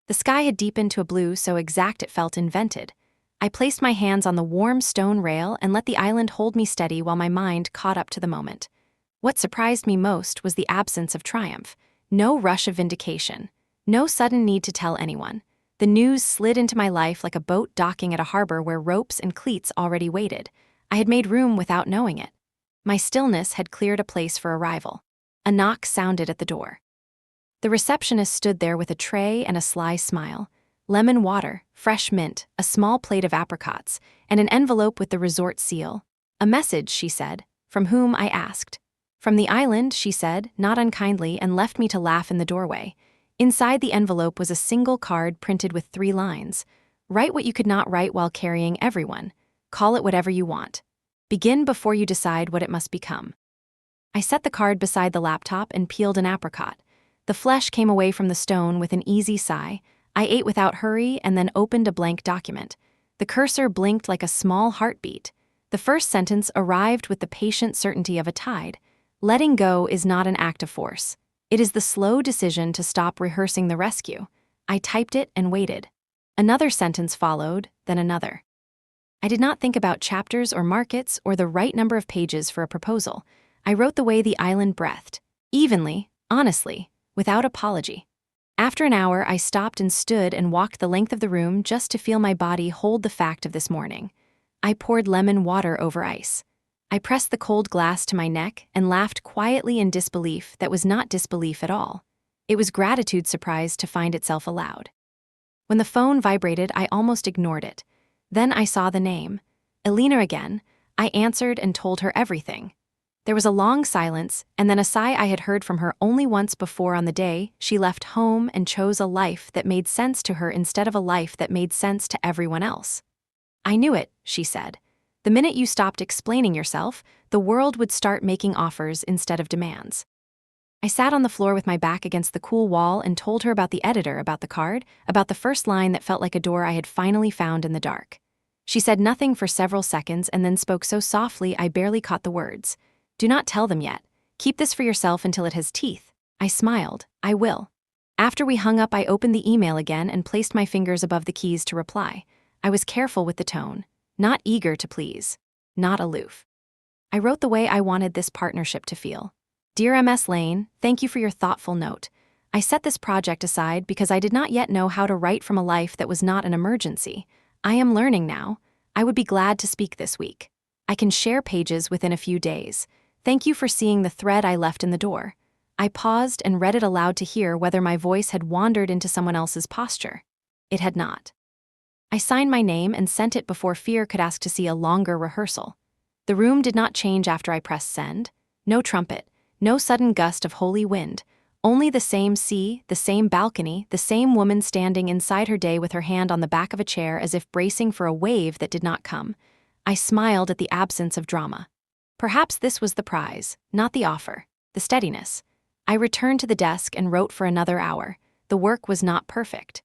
The sky had deepened to a blue so exact it felt invented. I placed my hands on the warm stone rail and let the island hold me steady while my mind caught up to the moment. What surprised me most was the absence of triumph. No rush of vindication. No sudden need to tell anyone. The news slid into my life like a boat docking at a harbor where ropes and cleats already waited. I had made room without knowing it. My stillness had cleared a place for arrival. A knock sounded at the door. The receptionist stood there with a tray and a sly smile. Lemon water, fresh mint, a small plate of apricots, and an envelope with the resort seal. A message, she said. From whom, I asked. From the island, she said, not unkindly, and left me to laugh in the doorway. Inside the envelope was a single card printed with 3 lines. Write what you could not write while carrying everyone. Call it whatever you want. Begin before you decide what it must become. I set the card beside the laptop and peeled an apricot. The flesh came away from the stone with an easy sigh. I ate without hurry and then opened a blank document. The cursor blinked like a small heartbeat. The first sentence arrived with the patient certainty of a tide. Letting go is not an act of force. It is the slow decision to stop rehearsing the rescue. I typed it and waited. Another sentence followed, then another. I did not think about chapters or markets or the right number of pages for a proposal. I wrote the way the island breathed, evenly, honestly, without apology. After an hour, I stopped and stood and walked the length of the room just to feel my body hold the fact of this morning. I poured lemon water over ice. I pressed the cold glass to my neck and laughed quietly in disbelief that was not disbelief at all. It was gratitude surprised to find itself aloud. When the phone vibrated, I almost ignored it. Then I saw the name. Elena again. I answered and told her everything. There was a long silence, and then a sigh I had heard from her only once before on the day she left home and chose a life that made sense to her instead of a life that made sense to everyone else. I knew it, she said. The minute you stopped explaining yourself, the world would start making offers instead of demands. I sat on the floor with my back against the cool wall and told her about the editor, about the card, about the first line that felt like a door I had finally found in the dark. She said nothing for several seconds and then spoke so softly I barely caught the words. Do not tell them yet. Keep this for yourself until it has teeth. I smiled. I will. After we hung up, I opened the email again and placed my fingers above the keys to reply. I was careful with the tone. Not eager to please. Not aloof. I wrote the way I wanted this partnership to feel. Dear MS Lane, thank you for your thoughtful note. I set this project aside because I did not yet know how to write from a life that was not an emergency. I am learning now. I would be glad to speak this week. I can share pages within a few days. Thank you for seeing the thread I left in the door. I paused and read it aloud to hear whether my voice had wandered into someone else's posture. It had not. I signed my name and sent it before fear could ask to see a longer rehearsal. The room did not change after I pressed send. No trumpet, no sudden gust of holy wind. Only the same sea, the same balcony, the same woman standing inside her day with her hand on the back of a chair as if bracing for a wave that did not come. I smiled at the absence of drama. Perhaps this was the prize, not the offer, the steadiness. I returned to the desk and wrote for another hour. The work was not perfect.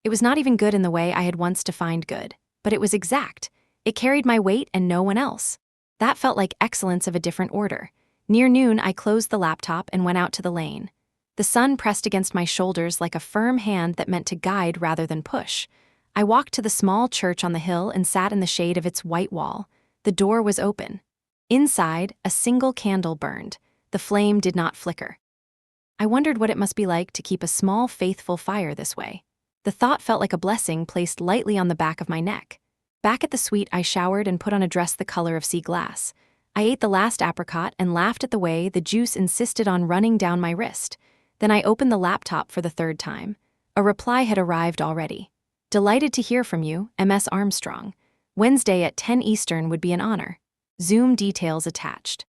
It was not even good in the way I had once defined good, but it was exact. It carried my weight and no one else. That felt like excellence of a different order. Near noon, I closed the laptop and went out to the lane. The sun pressed against my shoulders like a firm hand that meant to guide rather than push. I walked to the small church on the hill and sat in the shade of its white wall. The door was open. Inside, a single candle burned. The flame did not flicker. I wondered what it must be like to keep a small, faithful fire this way. The thought felt like a blessing placed lightly on the back of my neck. Back at the suite, I showered and put on a dress the color of sea glass. I ate the last apricot and laughed at the way the juice insisted on running down my wrist. Then I opened the laptop for the third time. A reply had arrived already. Delighted to hear from you, MS Armstrong. Wednesday at 10 Eastern would be an honor. Zoom details attached.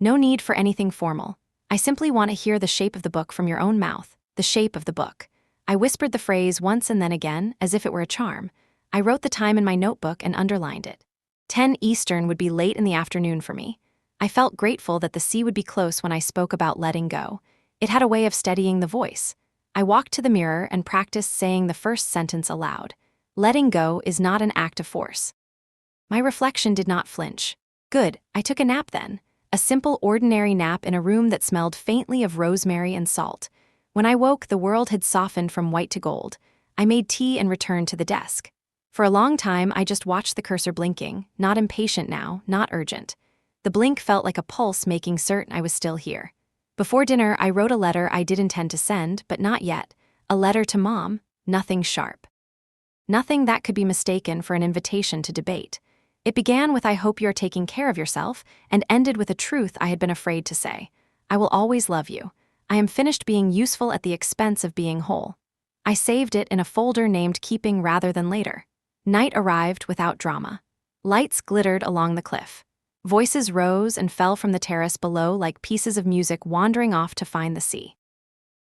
No need for anything formal. I simply want to hear the shape of the book from your own mouth. The shape of the book. I whispered the phrase once and then again, as if it were a charm. I wrote the time in my notebook and underlined it. 10 Eastern would be late in the afternoon for me. I felt grateful that the sea would be close when I spoke about letting go. It had a way of steadying the voice. I walked to the mirror and practiced saying the first sentence aloud. Letting go is not an act of force. My reflection did not flinch. Good, I took a nap then. A simple, ordinary nap in a room that smelled faintly of rosemary and salt. When I woke, the world had softened from white to gold. I made tea and returned to the desk. For a long time, I just watched the cursor blinking, not impatient now, not urgent. The blink felt like a pulse making certain I was still here. Before dinner, I wrote a letter I did intend to send, but not yet. A letter to Mom, nothing sharp. Nothing that could be mistaken for an invitation to debate. It began with "I hope you're taking care of yourself," and ended with a truth I had been afraid to say. I will always love you. I am finished being useful at the expense of being whole. I saved it in a folder named Keeping rather than Later. Night arrived without drama. Lights glittered along the cliff. Voices rose and fell from the terrace below like pieces of music wandering off to find the sea.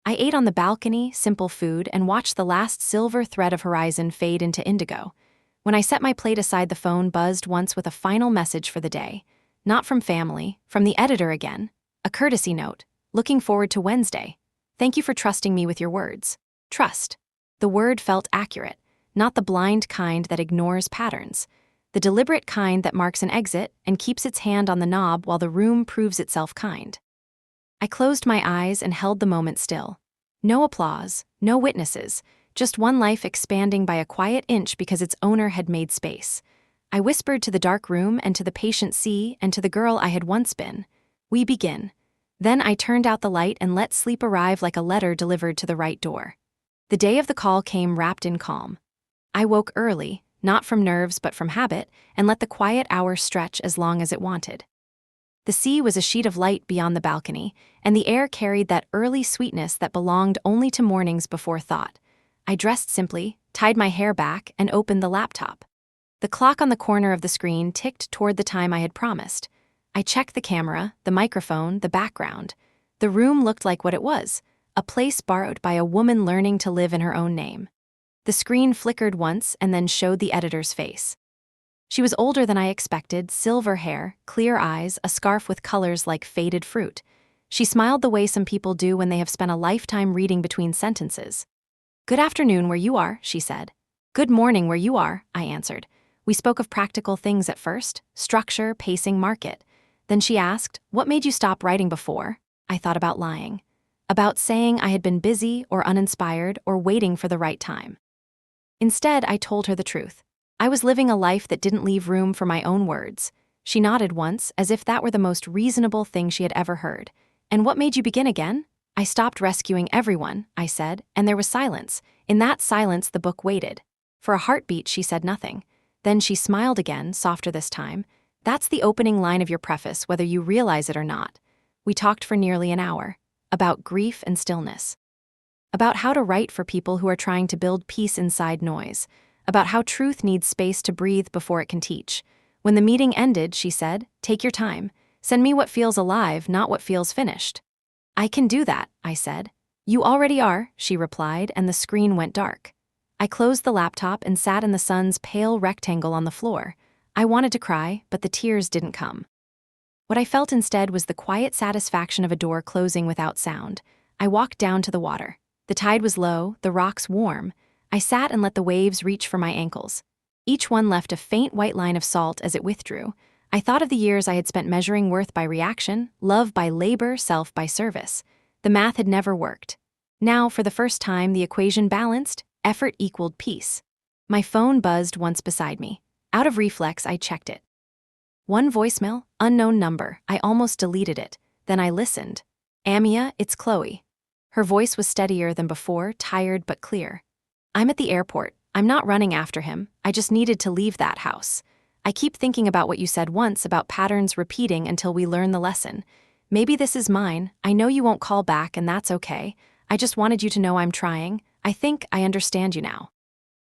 I ate on the balcony, simple food, and watched the last silver thread of horizon fade into indigo. When I set my plate aside, the phone buzzed once with a final message for the day. Not from family, from the editor again. A courtesy note. Looking forward to Wednesday. Thank you for trusting me with your words. Trust. The word felt accurate, not the blind kind that ignores patterns. The deliberate kind that marks an exit and keeps its hand on the knob while the room proves itself kind. I closed my eyes and held the moment still. No applause, no witnesses, just one life expanding by a quiet inch because its owner had made space. I whispered to the dark room and to the patient sea and to the girl I had once been. We begin. Then I turned out the light and let sleep arrive like a letter delivered to the right door. The day of the call came wrapped in calm. I woke early, not from nerves but from habit, and let the quiet hour stretch as long as it wanted. The sea was a sheet of light beyond the balcony, and the air carried that early sweetness that belonged only to mornings before thought. I dressed simply, tied my hair back, and opened the laptop. The clock on the corner of the screen ticked toward the time I had promised. I checked the camera, the microphone, the background. The room looked like what it was, a place borrowed by a woman learning to live in her own name. The screen flickered once and then showed the editor's face. She was older than I expected, silver hair, clear eyes, a scarf with colors like faded fruit. She smiled the way some people do when they have spent a lifetime reading between sentences. "Good afternoon where you are," she said. "Good morning where you are," I answered. We spoke of practical things at first, structure, pacing, market. Then she asked, "What made you stop writing before?" I thought about lying. About saying I had been busy or uninspired or waiting for the right time. Instead, I told her the truth. I was living a life that didn't leave room for my own words. She nodded once, as if that were the most reasonable thing she had ever heard. "And what made you begin again?" "I stopped rescuing everyone," I said, and there was silence. In that silence, the book waited. For a heartbeat, she said nothing. Then she smiled again, softer this time. "That's the opening line of your preface, whether you realize it or not." We talked for nearly an hour. About grief and stillness. About how to write for people who are trying to build peace inside noise. About how truth needs space to breathe before it can teach. When the meeting ended, she said, "Take your time. Send me what feels alive, not what feels finished." "I can do that," I said. "You already are," she replied, and the screen went dark. I closed the laptop and sat in the sun's pale rectangle on the floor. I wanted to cry, but the tears didn't come. What I felt instead was the quiet satisfaction of a door closing without sound. I walked down to the water. The tide was low, the rocks warm. I sat and let the waves reach for my ankles. Each one left a faint white line of salt as it withdrew. I thought of the years I had spent measuring worth by reaction, love by labor, self by service. The math had never worked. Now, for the first time, the equation balanced, effort equaled peace. My phone buzzed once beside me. Out of reflex, I checked it. One voicemail, unknown number. I almost deleted it. Then I listened. Amia, it's Chloe. Her voice was steadier than before, tired but clear. I'm at the airport. I'm not running after him. I just needed to leave that house. I keep thinking about what you said once about patterns repeating until we learn the lesson. Maybe this is mine. I know you won't call back, and that's okay. I just wanted you to know I'm trying. I think I understand you now.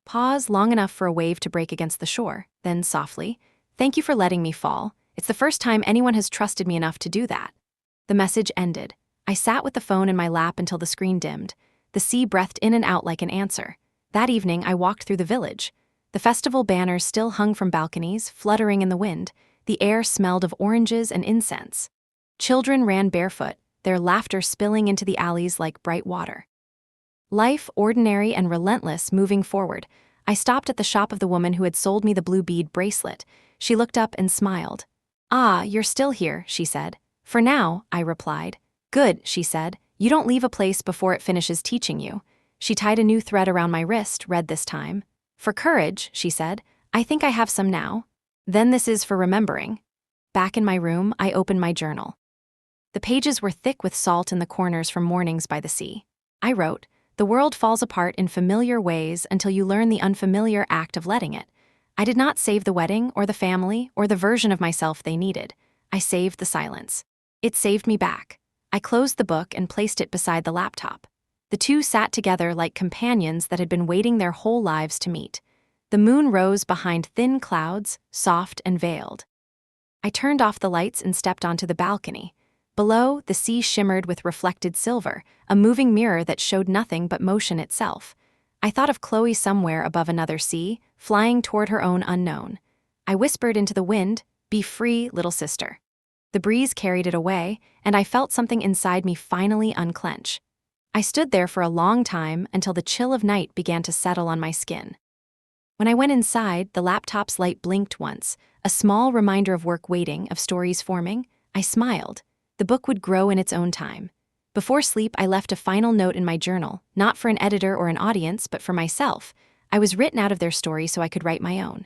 Pause long enough for a wave to break against the shore, then softly, thank you for letting me fall. It's the first time anyone has trusted me enough to do that. The message ended. I sat with the phone in my lap until the screen dimmed. The sea breathed in and out like an answer. That evening, I walked through the village. The festival banners still hung from balconies, fluttering in the wind. The air smelled of oranges and incense. Children ran barefoot, their laughter spilling into the alleys like bright water. Life, ordinary and relentless, moving forward. I stopped at the shop of the woman who had sold me the blue bead bracelet. She looked up and smiled. "Ah, you're still here," she said. "For now," I replied. "Good," she said. "You don't leave a place before it finishes teaching you." She tied a new thread around my wrist, red this time. "For courage," she said. "I think I have some now. Then this is for remembering." Back in my room, I opened my journal. The pages were thick with salt in the corners from mornings by the sea. I wrote, "The world falls apart in familiar ways until you learn the unfamiliar act of letting it." I did not save the wedding or the family or the version of myself they needed. I saved the silence. It saved me back. I closed the book and placed it beside the laptop. The two sat together like companions that had been waiting their whole lives to meet. The moon rose behind thin clouds, soft and veiled. I turned off the lights and stepped onto the balcony. Below, the sea shimmered with reflected silver, a moving mirror that showed nothing but motion itself. I thought of Chloe somewhere above another sea, flying toward her own unknown. I whispered into the wind, "Be free, little sister." The breeze carried it away, and I felt something inside me finally unclench. I stood there for a long time until the chill of night began to settle on my skin. When I went inside, the laptop's light blinked once, a small reminder of work waiting, of stories forming. I smiled. The book would grow in its own time. Before sleep, I left a final note in my journal, not for an editor or an audience, but for myself. I was written out of their story so I could write my own.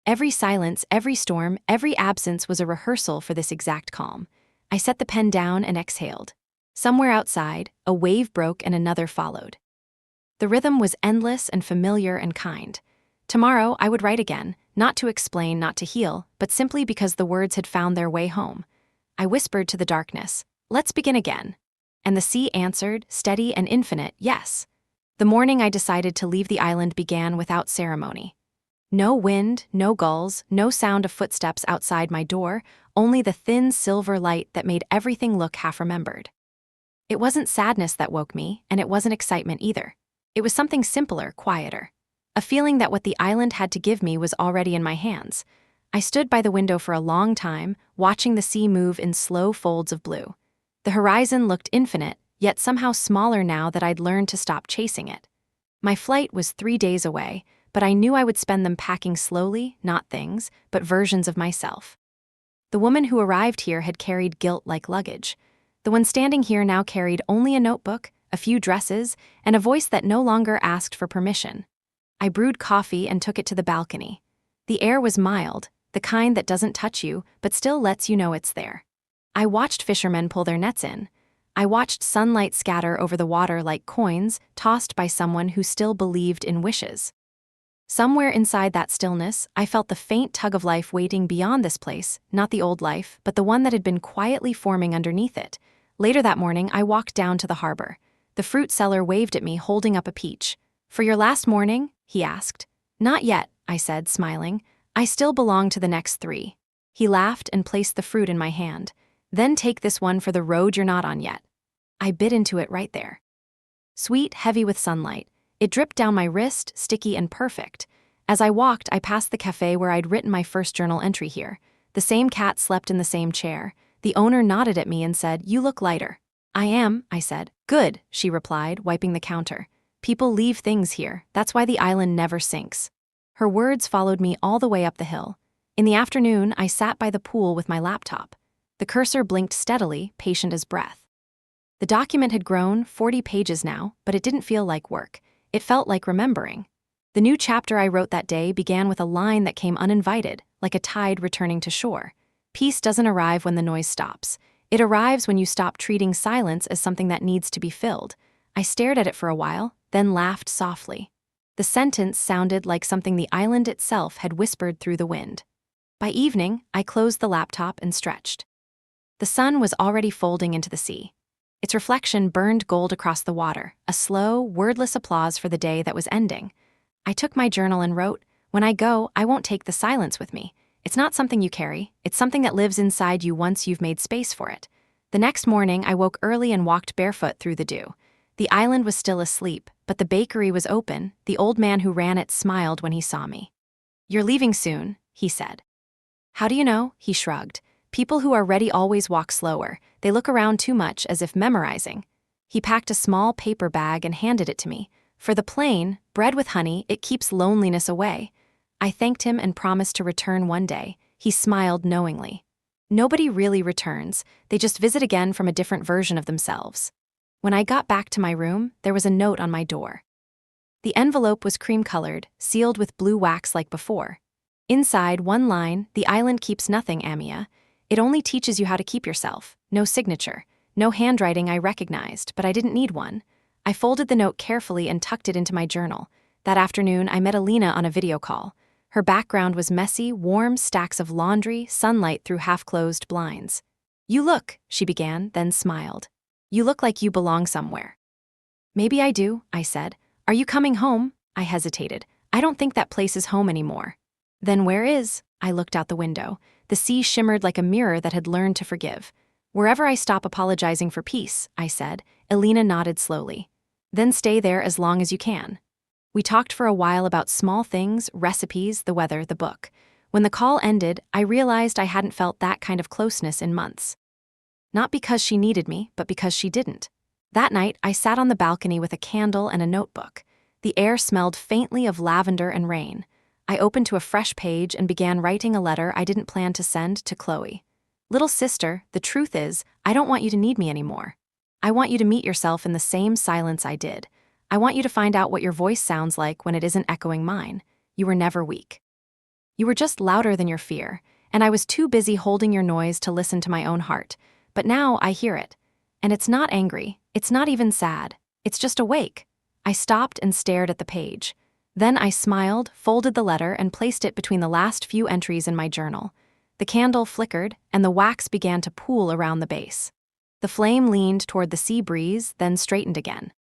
Every silence, every storm, every absence was a rehearsal for this exact calm. I set the pen down and exhaled. Somewhere outside, a wave broke and another followed. The rhythm was endless and familiar and kind. Tomorrow, I would write again, not to explain, not to heal, but simply because the words had found their way home. I whispered to the darkness, "Let's begin again." And the sea answered, steady and infinite, yes. The morning I decided to leave the island began without ceremony. No wind, no gulls, no sound of footsteps outside my door, only the thin silver light that made everything look half-remembered. It wasn't sadness that woke me, and it wasn't excitement either. It was something simpler, quieter. A feeling that what the island had to give me was already in my hands. I stood by the window for a long time, watching the sea move in slow folds of blue. The horizon looked infinite, yet somehow smaller now that I'd learned to stop chasing it. My flight was 3 days away, but I knew I would spend them packing slowly, not things, but versions of myself. The woman who arrived here had carried guilt like luggage. The one standing here now carried only a notebook, a few dresses, and a voice that no longer asked for permission. I brewed coffee and took it to the balcony. The air was mild, the kind that doesn't touch you, but still lets you know it's there. I watched fishermen pull their nets in. I watched sunlight scatter over the water like coins tossed by someone who still believed in wishes. Somewhere inside that stillness, I felt the faint tug of life waiting beyond this place, not the old life, but the one that had been quietly forming underneath it. Later that morning, I walked down to the harbor. The fruit seller waved at me, holding up a peach. "For your last morning?" he asked. "Not yet," I said, smiling. "I still belong to the next 3. He laughed and placed the fruit in my hand. "Then take this one for the road you're not on yet." I bit into it right there. Sweet, heavy with sunlight. It dripped down my wrist, sticky and perfect. As I walked, I passed the cafe where I'd written my first journal entry here. The same cat slept in the same chair. The owner nodded at me and said, "You look lighter." "I am," I said. "Good," she replied, wiping the counter. "People leave things here. That's why the island never sinks." Her words followed me all the way up the hill. In the afternoon, I sat by the pool with my laptop. The cursor blinked steadily, patient as breath. The document had grown 40 pages now, but it didn't feel like work. It felt like remembering. The new chapter I wrote that day began with a line that came uninvited, like a tide returning to shore. Peace doesn't arrive when the noise stops. It arrives when you stop treating silence as something that needs to be filled. I stared at it for a while, then laughed softly. The sentence sounded like something the island itself had whispered through the wind. By evening, I closed the laptop and stretched. The sun was already folding into the sea. Its reflection burned gold across the water, a slow, wordless applause for the day that was ending. I took my journal and wrote, "When I go, I won't take the silence with me. It's not something you carry, it's something that lives inside you once you've made space for it." The next morning, I woke early and walked barefoot through the dew. The island was still asleep, but the bakery was open. The old man who ran it smiled when he saw me. "You're leaving soon," he said. "How do you know?" He shrugged. "People who are ready always walk slower. They look around too much, as if memorizing." He packed a small paper bag and handed it to me. "For the plane, bread with honey, it keeps loneliness away." I thanked him and promised to return one day. He smiled knowingly. Nobody really returns, they just visit again from a different version of themselves. When I got back to my room, there was a note on my door. The envelope was cream-colored, sealed with blue wax like before. Inside, one line, "The island keeps nothing, Amia. It only teaches you how to keep yourself." No signature, no handwriting I recognized, but I didn't need one. I folded the note carefully and tucked it into my journal. That afternoon, I met Alina on a video call. Her background was messy, warm stacks of laundry, sunlight through half-closed blinds. "You look," she began, then smiled. "You look like you belong somewhere." "Maybe I do," I said. "Are you coming home?" I hesitated. "I don't think that place is home anymore." "Then where is?" I looked out the window. The sea shimmered like a mirror that had learned to forgive. "Wherever I stop apologizing for peace," I said. Alina nodded slowly. "Then stay there as long as you can." We talked for a while about small things, recipes, the weather, the book. When the call ended, I realized I hadn't felt that kind of closeness in months. Not because she needed me, but because she didn't. That night, I sat on the balcony with a candle and a notebook. The air smelled faintly of lavender and rain. I opened to a fresh page and began writing a letter I didn't plan to send to Chloe. "Little sister, the truth is, I don't want you to need me anymore. I want you to meet yourself in the same silence I did. I want you to find out what your voice sounds like when it isn't echoing mine. You were never weak. You were just louder than your fear, and I was too busy holding your noise to listen to my own heart. But now I hear it. And it's not angry, it's not even sad, it's just awake." I stopped and stared at the page. Then I smiled, folded the letter, and placed it between the last few entries in my journal. The candle flickered, and the wax began to pool around the base. The flame leaned toward the sea breeze, then straightened again.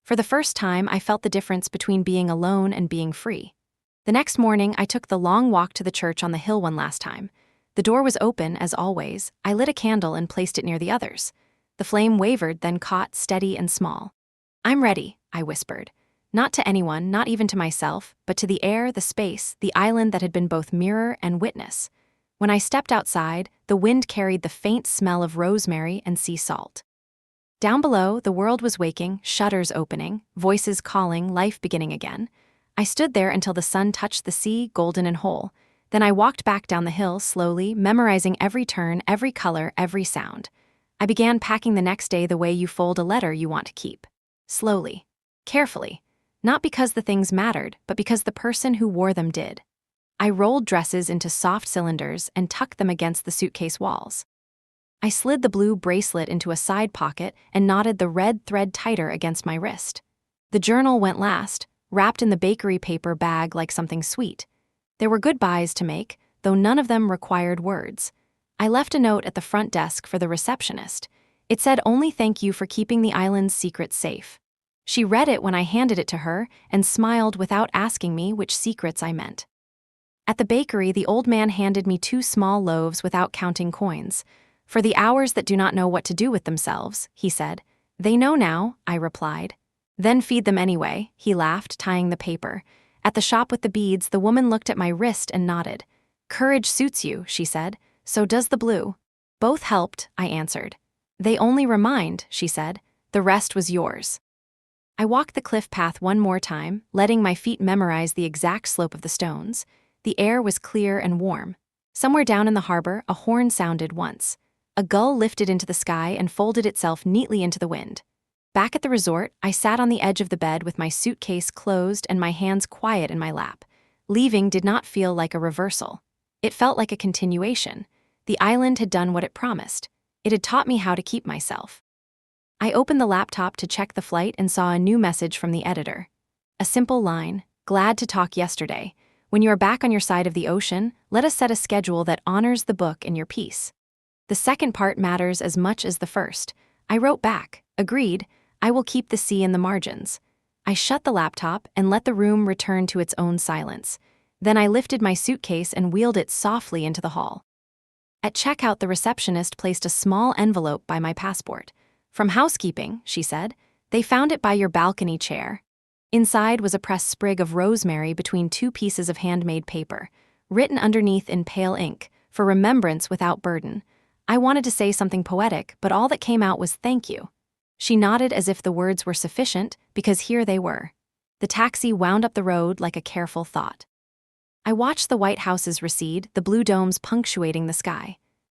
For the first time, I felt the difference between being alone and being free. The next morning, I took the long walk to the church on the hill one last time. The door was open, as always. I lit a candle and placed it near the others. The flame wavered, then caught, steady and small. "I'm ready," I whispered. Not to anyone, not even to myself, but to the air, the space, the island that had been both mirror and witness. When I stepped outside, the wind carried the faint smell of rosemary and sea salt. Down below, the world was waking, shutters opening, voices calling, life beginning again. I stood there until the sun touched the sea, golden and whole. Then I walked back down the hill slowly, memorizing every turn, every color, every sound. I began packing the next day the way you fold a letter you want to keep. Slowly. Carefully. Not because the things mattered, but because the person who wore them did. I rolled dresses into soft cylinders and tucked them against the suitcase walls. I slid the blue bracelet into a side pocket and knotted the red thread tighter against my wrist. The journal went last, wrapped in the bakery paper bag like something sweet. There were goodbyes to make, though none of them required words. I left a note at the front desk for the receptionist. It said, "Only thank you for keeping the island's secrets safe." She read it when I handed it to her and smiled without asking me which secrets I meant. At the bakery, the old man handed me 2 small loaves without counting coins. "For the hours that do not know what to do with themselves," he said. "They know now," I replied. "Then feed them anyway," he laughed, tying the paper. At the shop with the beads, the woman looked at my wrist and nodded. "Courage suits you," she said. "So does the blue." "Both helped," I answered. "They only remind," she said. "The rest was yours." I walked the cliff path one more time, letting my feet memorize the exact slope of the stones. The air was clear and warm. Somewhere down in the harbor, a horn sounded once. A gull lifted into the sky and folded itself neatly into the wind. Back at the resort, I sat on the edge of the bed with my suitcase closed and my hands quiet in my lap. Leaving did not feel like a reversal. It felt like a continuation. The island had done what it promised. It had taught me how to keep myself. I opened the laptop to check the flight and saw a new message from the editor. A simple line, "Glad to talk yesterday. When you are back on your side of the ocean, let us set a schedule that honors the book and your peace." The second part matters as much as the first. I wrote back, "Agreed, I will keep the sea in the margins." I shut the laptop and let the room return to its own silence. Then I lifted my suitcase and wheeled it softly into the hall. At checkout, the receptionist placed a small envelope by my passport. "From housekeeping," she said. "They found it by your balcony chair." Inside was a pressed sprig of rosemary between two pieces of handmade paper, written underneath in pale ink, "For remembrance without burden." I wanted to say something poetic, but all that came out was "thank you." She nodded as if the words were sufficient, because here they were. The taxi wound up the road like a careful thought. I watched the white houses recede, the blue domes punctuating the sky.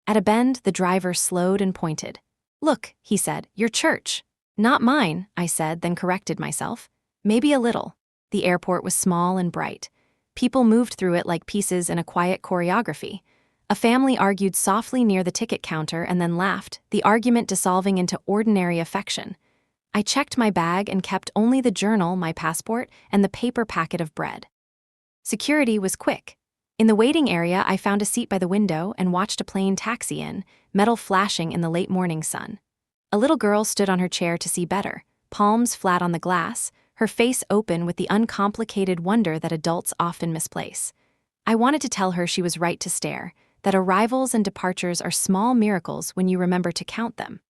At a bend, the driver slowed and pointed. "Look," he said, "your church." "Not mine," I said, then corrected myself. "Maybe a little." The airport was small and bright. People moved through it like pieces in a quiet choreography. A family argued softly near the ticket counter and then laughed, the argument dissolving into ordinary affection. I checked my bag and kept only the journal, my passport, and the paper packet of bread. Security was quick. In the waiting area, I found a seat by the window and watched a plane taxi in, metal flashing in the late morning sun. A little girl stood on her chair to see better, palms flat on the glass, her face open with the uncomplicated wonder that adults often misplace. I wanted to tell her she was right to stare, that arrivals and departures are small miracles when you remember to count them.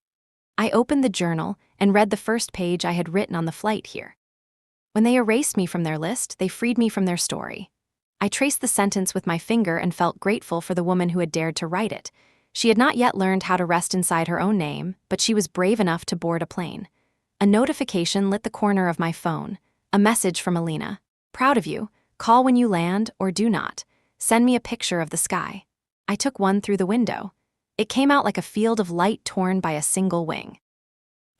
I opened the journal and read the first page I had written on the flight here. When they erased me from their list, they freed me from their story. I traced the sentence with my finger and felt grateful for the woman who had dared to write it. She had not yet learned how to rest inside her own name, but she was brave enough to board a plane. A notification lit the corner of my phone. A message from Alina. "Proud of you. Call when you land, or do not. Send me a picture of the sky." I took one through the window. It came out like a field of light torn by a single wing.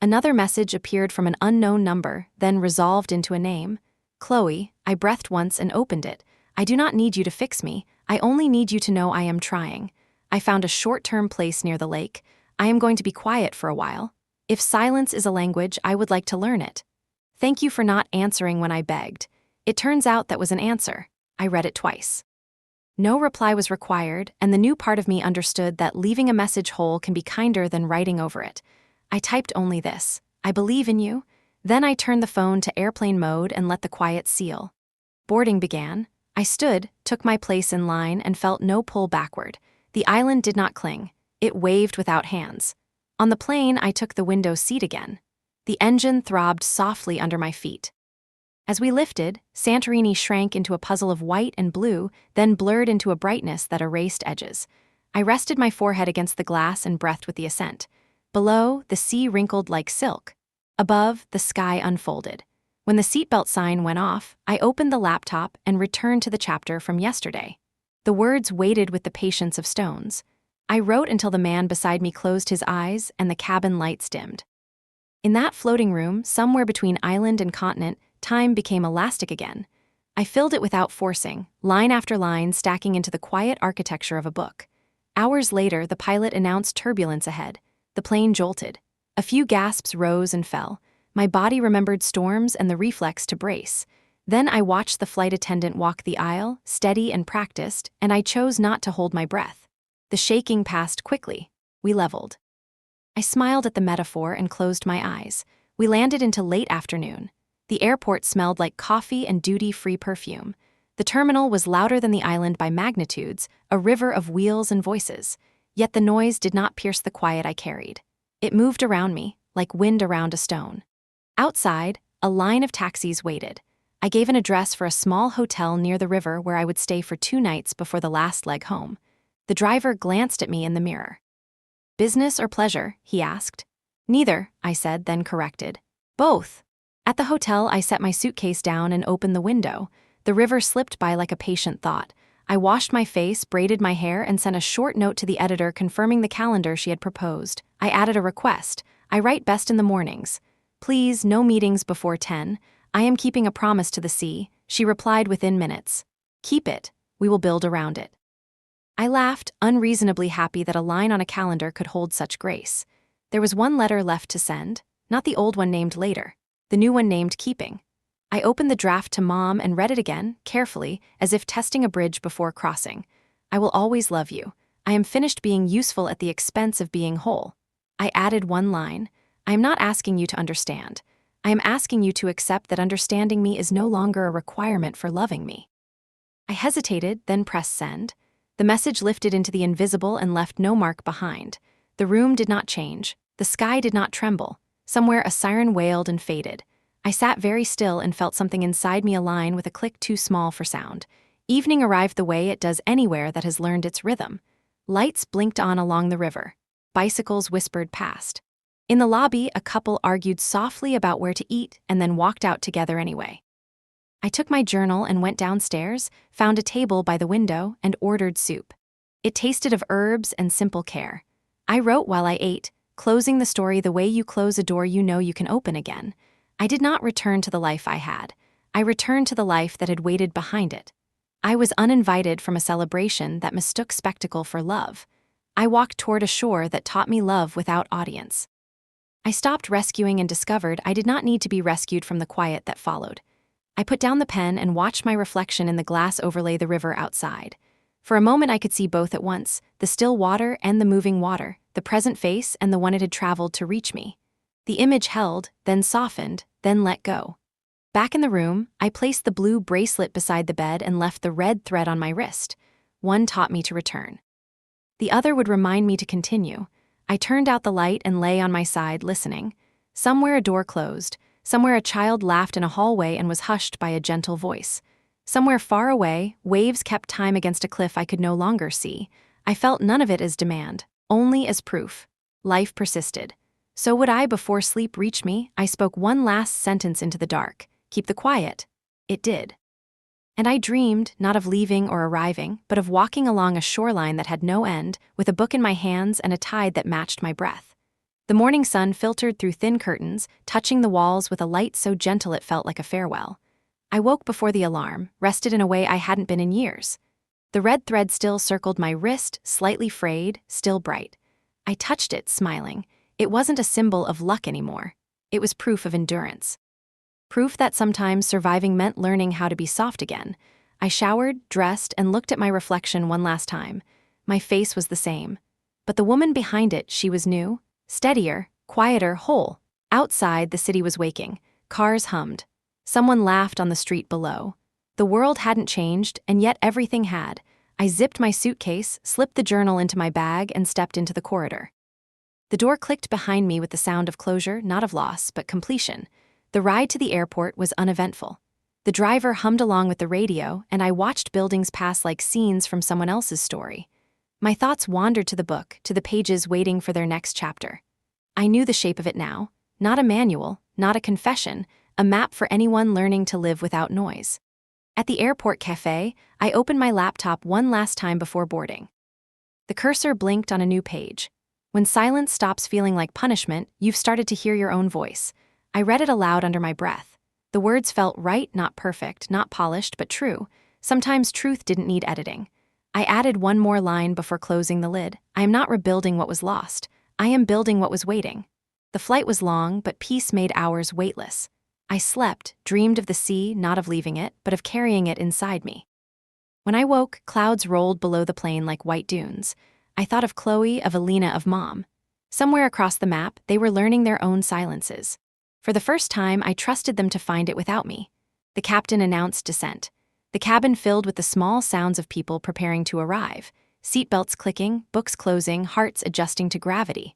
Another message appeared from an unknown number, then resolved into a name. "Chloe." I breathed once and opened it. "I do not need you to fix me. I only need you to know I am trying. I found a short-term place near the lake. I am going to be quiet for a while. If silence is a language, I would like to learn it. Thank you for not answering when I begged." It turns out that was an answer. I read it twice. No reply was required, and the new part of me understood that leaving a message whole can be kinder than writing over it. I typed only this: "I believe in you." Then I turned the phone to airplane mode and let the quiet seal. Boarding began. I stood, took my place in line, and felt no pull backward. The island did not cling. It waved without hands. On the plane, I took the window seat again. The engine throbbed softly under my feet. As we lifted, Santorini shrank into a puzzle of white and blue, then blurred into a brightness that erased edges. I rested my forehead against the glass and breathed with the ascent. Below, the sea wrinkled like silk. Above, the sky unfolded. When the seatbelt sign went off, I opened the laptop and returned to the chapter from yesterday. The words waited with the patience of stones. I wrote until the man beside me closed his eyes and the cabin lights dimmed. In that floating room, somewhere between island and continent, time became elastic again. I filled it without forcing, line after line stacking into the quiet architecture of a book. Hours later, the pilot announced turbulence ahead. The plane jolted. A few gasps rose and fell. My body remembered storms and the reflex to brace. Then I watched the flight attendant walk the aisle, steady and practiced, and I chose not to hold my breath. The shaking passed quickly. We leveled. I smiled at the metaphor and closed my eyes. We landed into late afternoon. The airport smelled like coffee and duty-free perfume. The terminal was louder than the island by magnitudes, a river of wheels and voices. Yet the noise did not pierce the quiet I carried. It moved around me, like wind around a stone. Outside, a line of taxis waited. I gave an address for a small hotel near the river where I would stay for 2 nights before the last leg home. The driver glanced at me in the mirror. "Business or pleasure?" he asked. "Neither," I said, then corrected. "Both." At the hotel, I set my suitcase down and opened the window. The river slipped by like a patient thought. I washed my face, braided my hair, and sent a short note to the editor confirming the calendar she had proposed. I added a request. I write best in the mornings. Please, no meetings before 10. I am keeping a promise to the sea. She replied within minutes. Keep it. We will build around it. I laughed, unreasonably happy that a line on a calendar could hold such grace. There was one letter left to send, not the old one named later, the new one named keeping. I opened the draft to Mom and read it again, carefully, as if testing a bridge before crossing. I will always love you. I am finished being useful at the expense of being whole. I added one line. I am not asking you to understand. I am asking you to accept that understanding me is no longer a requirement for loving me. I hesitated, then pressed send. The message lifted into the invisible and left no mark behind. The room did not change. The sky did not tremble. Somewhere a siren wailed and faded. I sat very still and felt something inside me align with a click too small for sound. Evening arrived the way it does anywhere that has learned its rhythm. Lights blinked on along the river. Bicycles whispered past. In the lobby, a couple argued softly about where to eat and then walked out together anyway. I took my journal and went downstairs, found a table by the window, and ordered soup. It tasted of herbs and simple care. I wrote while I ate, closing the story the way you close a door you know you can open again. I did not return to the life I had. I returned to the life that had waited behind it. I was uninvited from a celebration that mistook spectacle for love. I walked toward a shore that taught me love without audience. I stopped rescuing and discovered I did not need to be rescued from the quiet that followed. I put down the pen and watched my reflection in the glass overlay the river outside. For a moment I could see both at once, the still water and the moving water, the present face and the one it had traveled to reach me. The image held, then softened, then let go. Back in the room, I placed the blue bracelet beside the bed and left the red thread on my wrist. One taught me to return. The other would remind me to continue. I turned out the light and lay on my side, listening. Somewhere a door closed. Somewhere a child laughed in a hallway and was hushed by a gentle voice. Somewhere far away, waves kept time against a cliff I could no longer see. I felt none of it as demand, only as proof. Life persisted. So would I before sleep reached me. I spoke one last sentence into the dark. Keep the quiet. It did. And I dreamed, not of leaving or arriving, but of walking along a shoreline that had no end, with a book in my hands and a tide that matched my breath. The morning sun filtered through thin curtains, touching the walls with a light so gentle it felt like a farewell. I woke before the alarm, rested in a way I hadn't been in years. The red thread still circled my wrist, slightly frayed, still bright. I touched it, smiling. It wasn't a symbol of luck anymore. It was proof of endurance. Proof that sometimes surviving meant learning how to be soft again. I showered, dressed, and looked at my reflection one last time. My face was the same. But the woman behind it, she was new. Steadier, quieter, whole. Outside, the city was waking. Cars hummed. Someone laughed on the street below. The world hadn't changed, and yet everything had. I zipped my suitcase, slipped the journal into my bag, and stepped into the corridor. The door clicked behind me with the sound of closure, not of loss, but completion. The ride to the airport was uneventful. The driver hummed along with the radio, and I watched buildings pass like scenes from someone else's story. My thoughts wandered to the book, to the pages waiting for their next chapter. I knew the shape of it now. Not a manual, not a confession, a map for anyone learning to live without noise. At the airport cafe, I opened my laptop one last time before boarding. The cursor blinked on a new page. When silence stops feeling like punishment, you've started to hear your own voice. I read it aloud under my breath. The words felt right, not perfect, not polished, but true. Sometimes truth didn't need editing. I added one more line before closing the lid. I am not rebuilding what was lost. I am building what was waiting. The flight was long, but peace made hours weightless. I slept, dreamed of the sea, not of leaving it, but of carrying it inside me. When I woke, clouds rolled below the plane like white dunes. I thought of Chloe, of Alina, of Mom. Somewhere across the map, they were learning their own silences. For the first time, I trusted them to find it without me. The captain announced descent. The cabin filled with the small sounds of people preparing to arrive. Seatbelts clicking, books closing, hearts adjusting to gravity.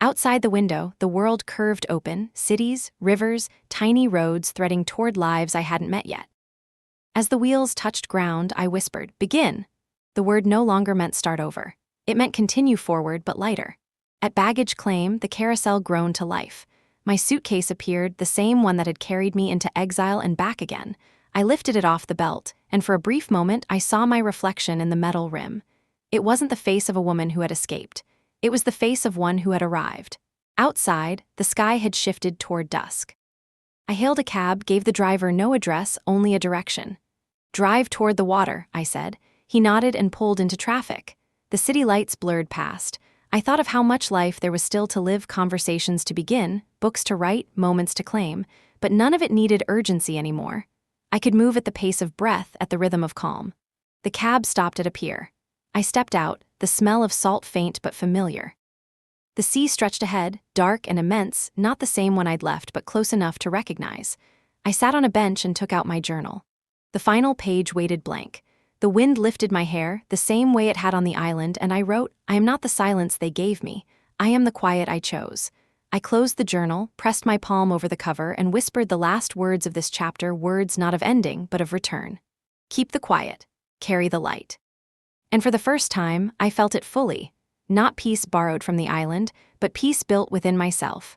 Outside the window, the world curved open, cities, rivers, tiny roads threading toward lives I hadn't met yet. As the wheels touched ground, I whispered, "Begin." The word no longer meant start over. It meant continue forward, but lighter. At baggage claim, the carousel groaned to life. My suitcase appeared, the same one that had carried me into exile and back again. I lifted it off the belt, and for a brief moment I saw my reflection in the metal rim. It wasn't the face of a woman who had escaped. It was the face of one who had arrived. Outside, the sky had shifted toward dusk. I hailed a cab, gave the driver no address, only a direction. "Drive toward the water," I said. He nodded and pulled into traffic. The city lights blurred past. I thought of how much life there was still to live, conversations to begin, books to write, moments to claim, but none of it needed urgency anymore. I could move at the pace of breath, at the rhythm of calm. The cab stopped at a pier. I stepped out, the smell of salt faint but familiar. The sea stretched ahead, dark and immense, not the same one I'd left but close enough to recognize. I sat on a bench and took out my journal. The final page waited blank. The wind lifted my hair, the same way it had on the island, and I wrote, "I am not the silence they gave me. I am the quiet I chose." I closed the journal, pressed my palm over the cover, and whispered the last words of this chapter, words not of ending, but of return. "Keep the quiet. Carry the light." And for the first time, I felt it fully. Not peace borrowed from the island, but peace built within myself.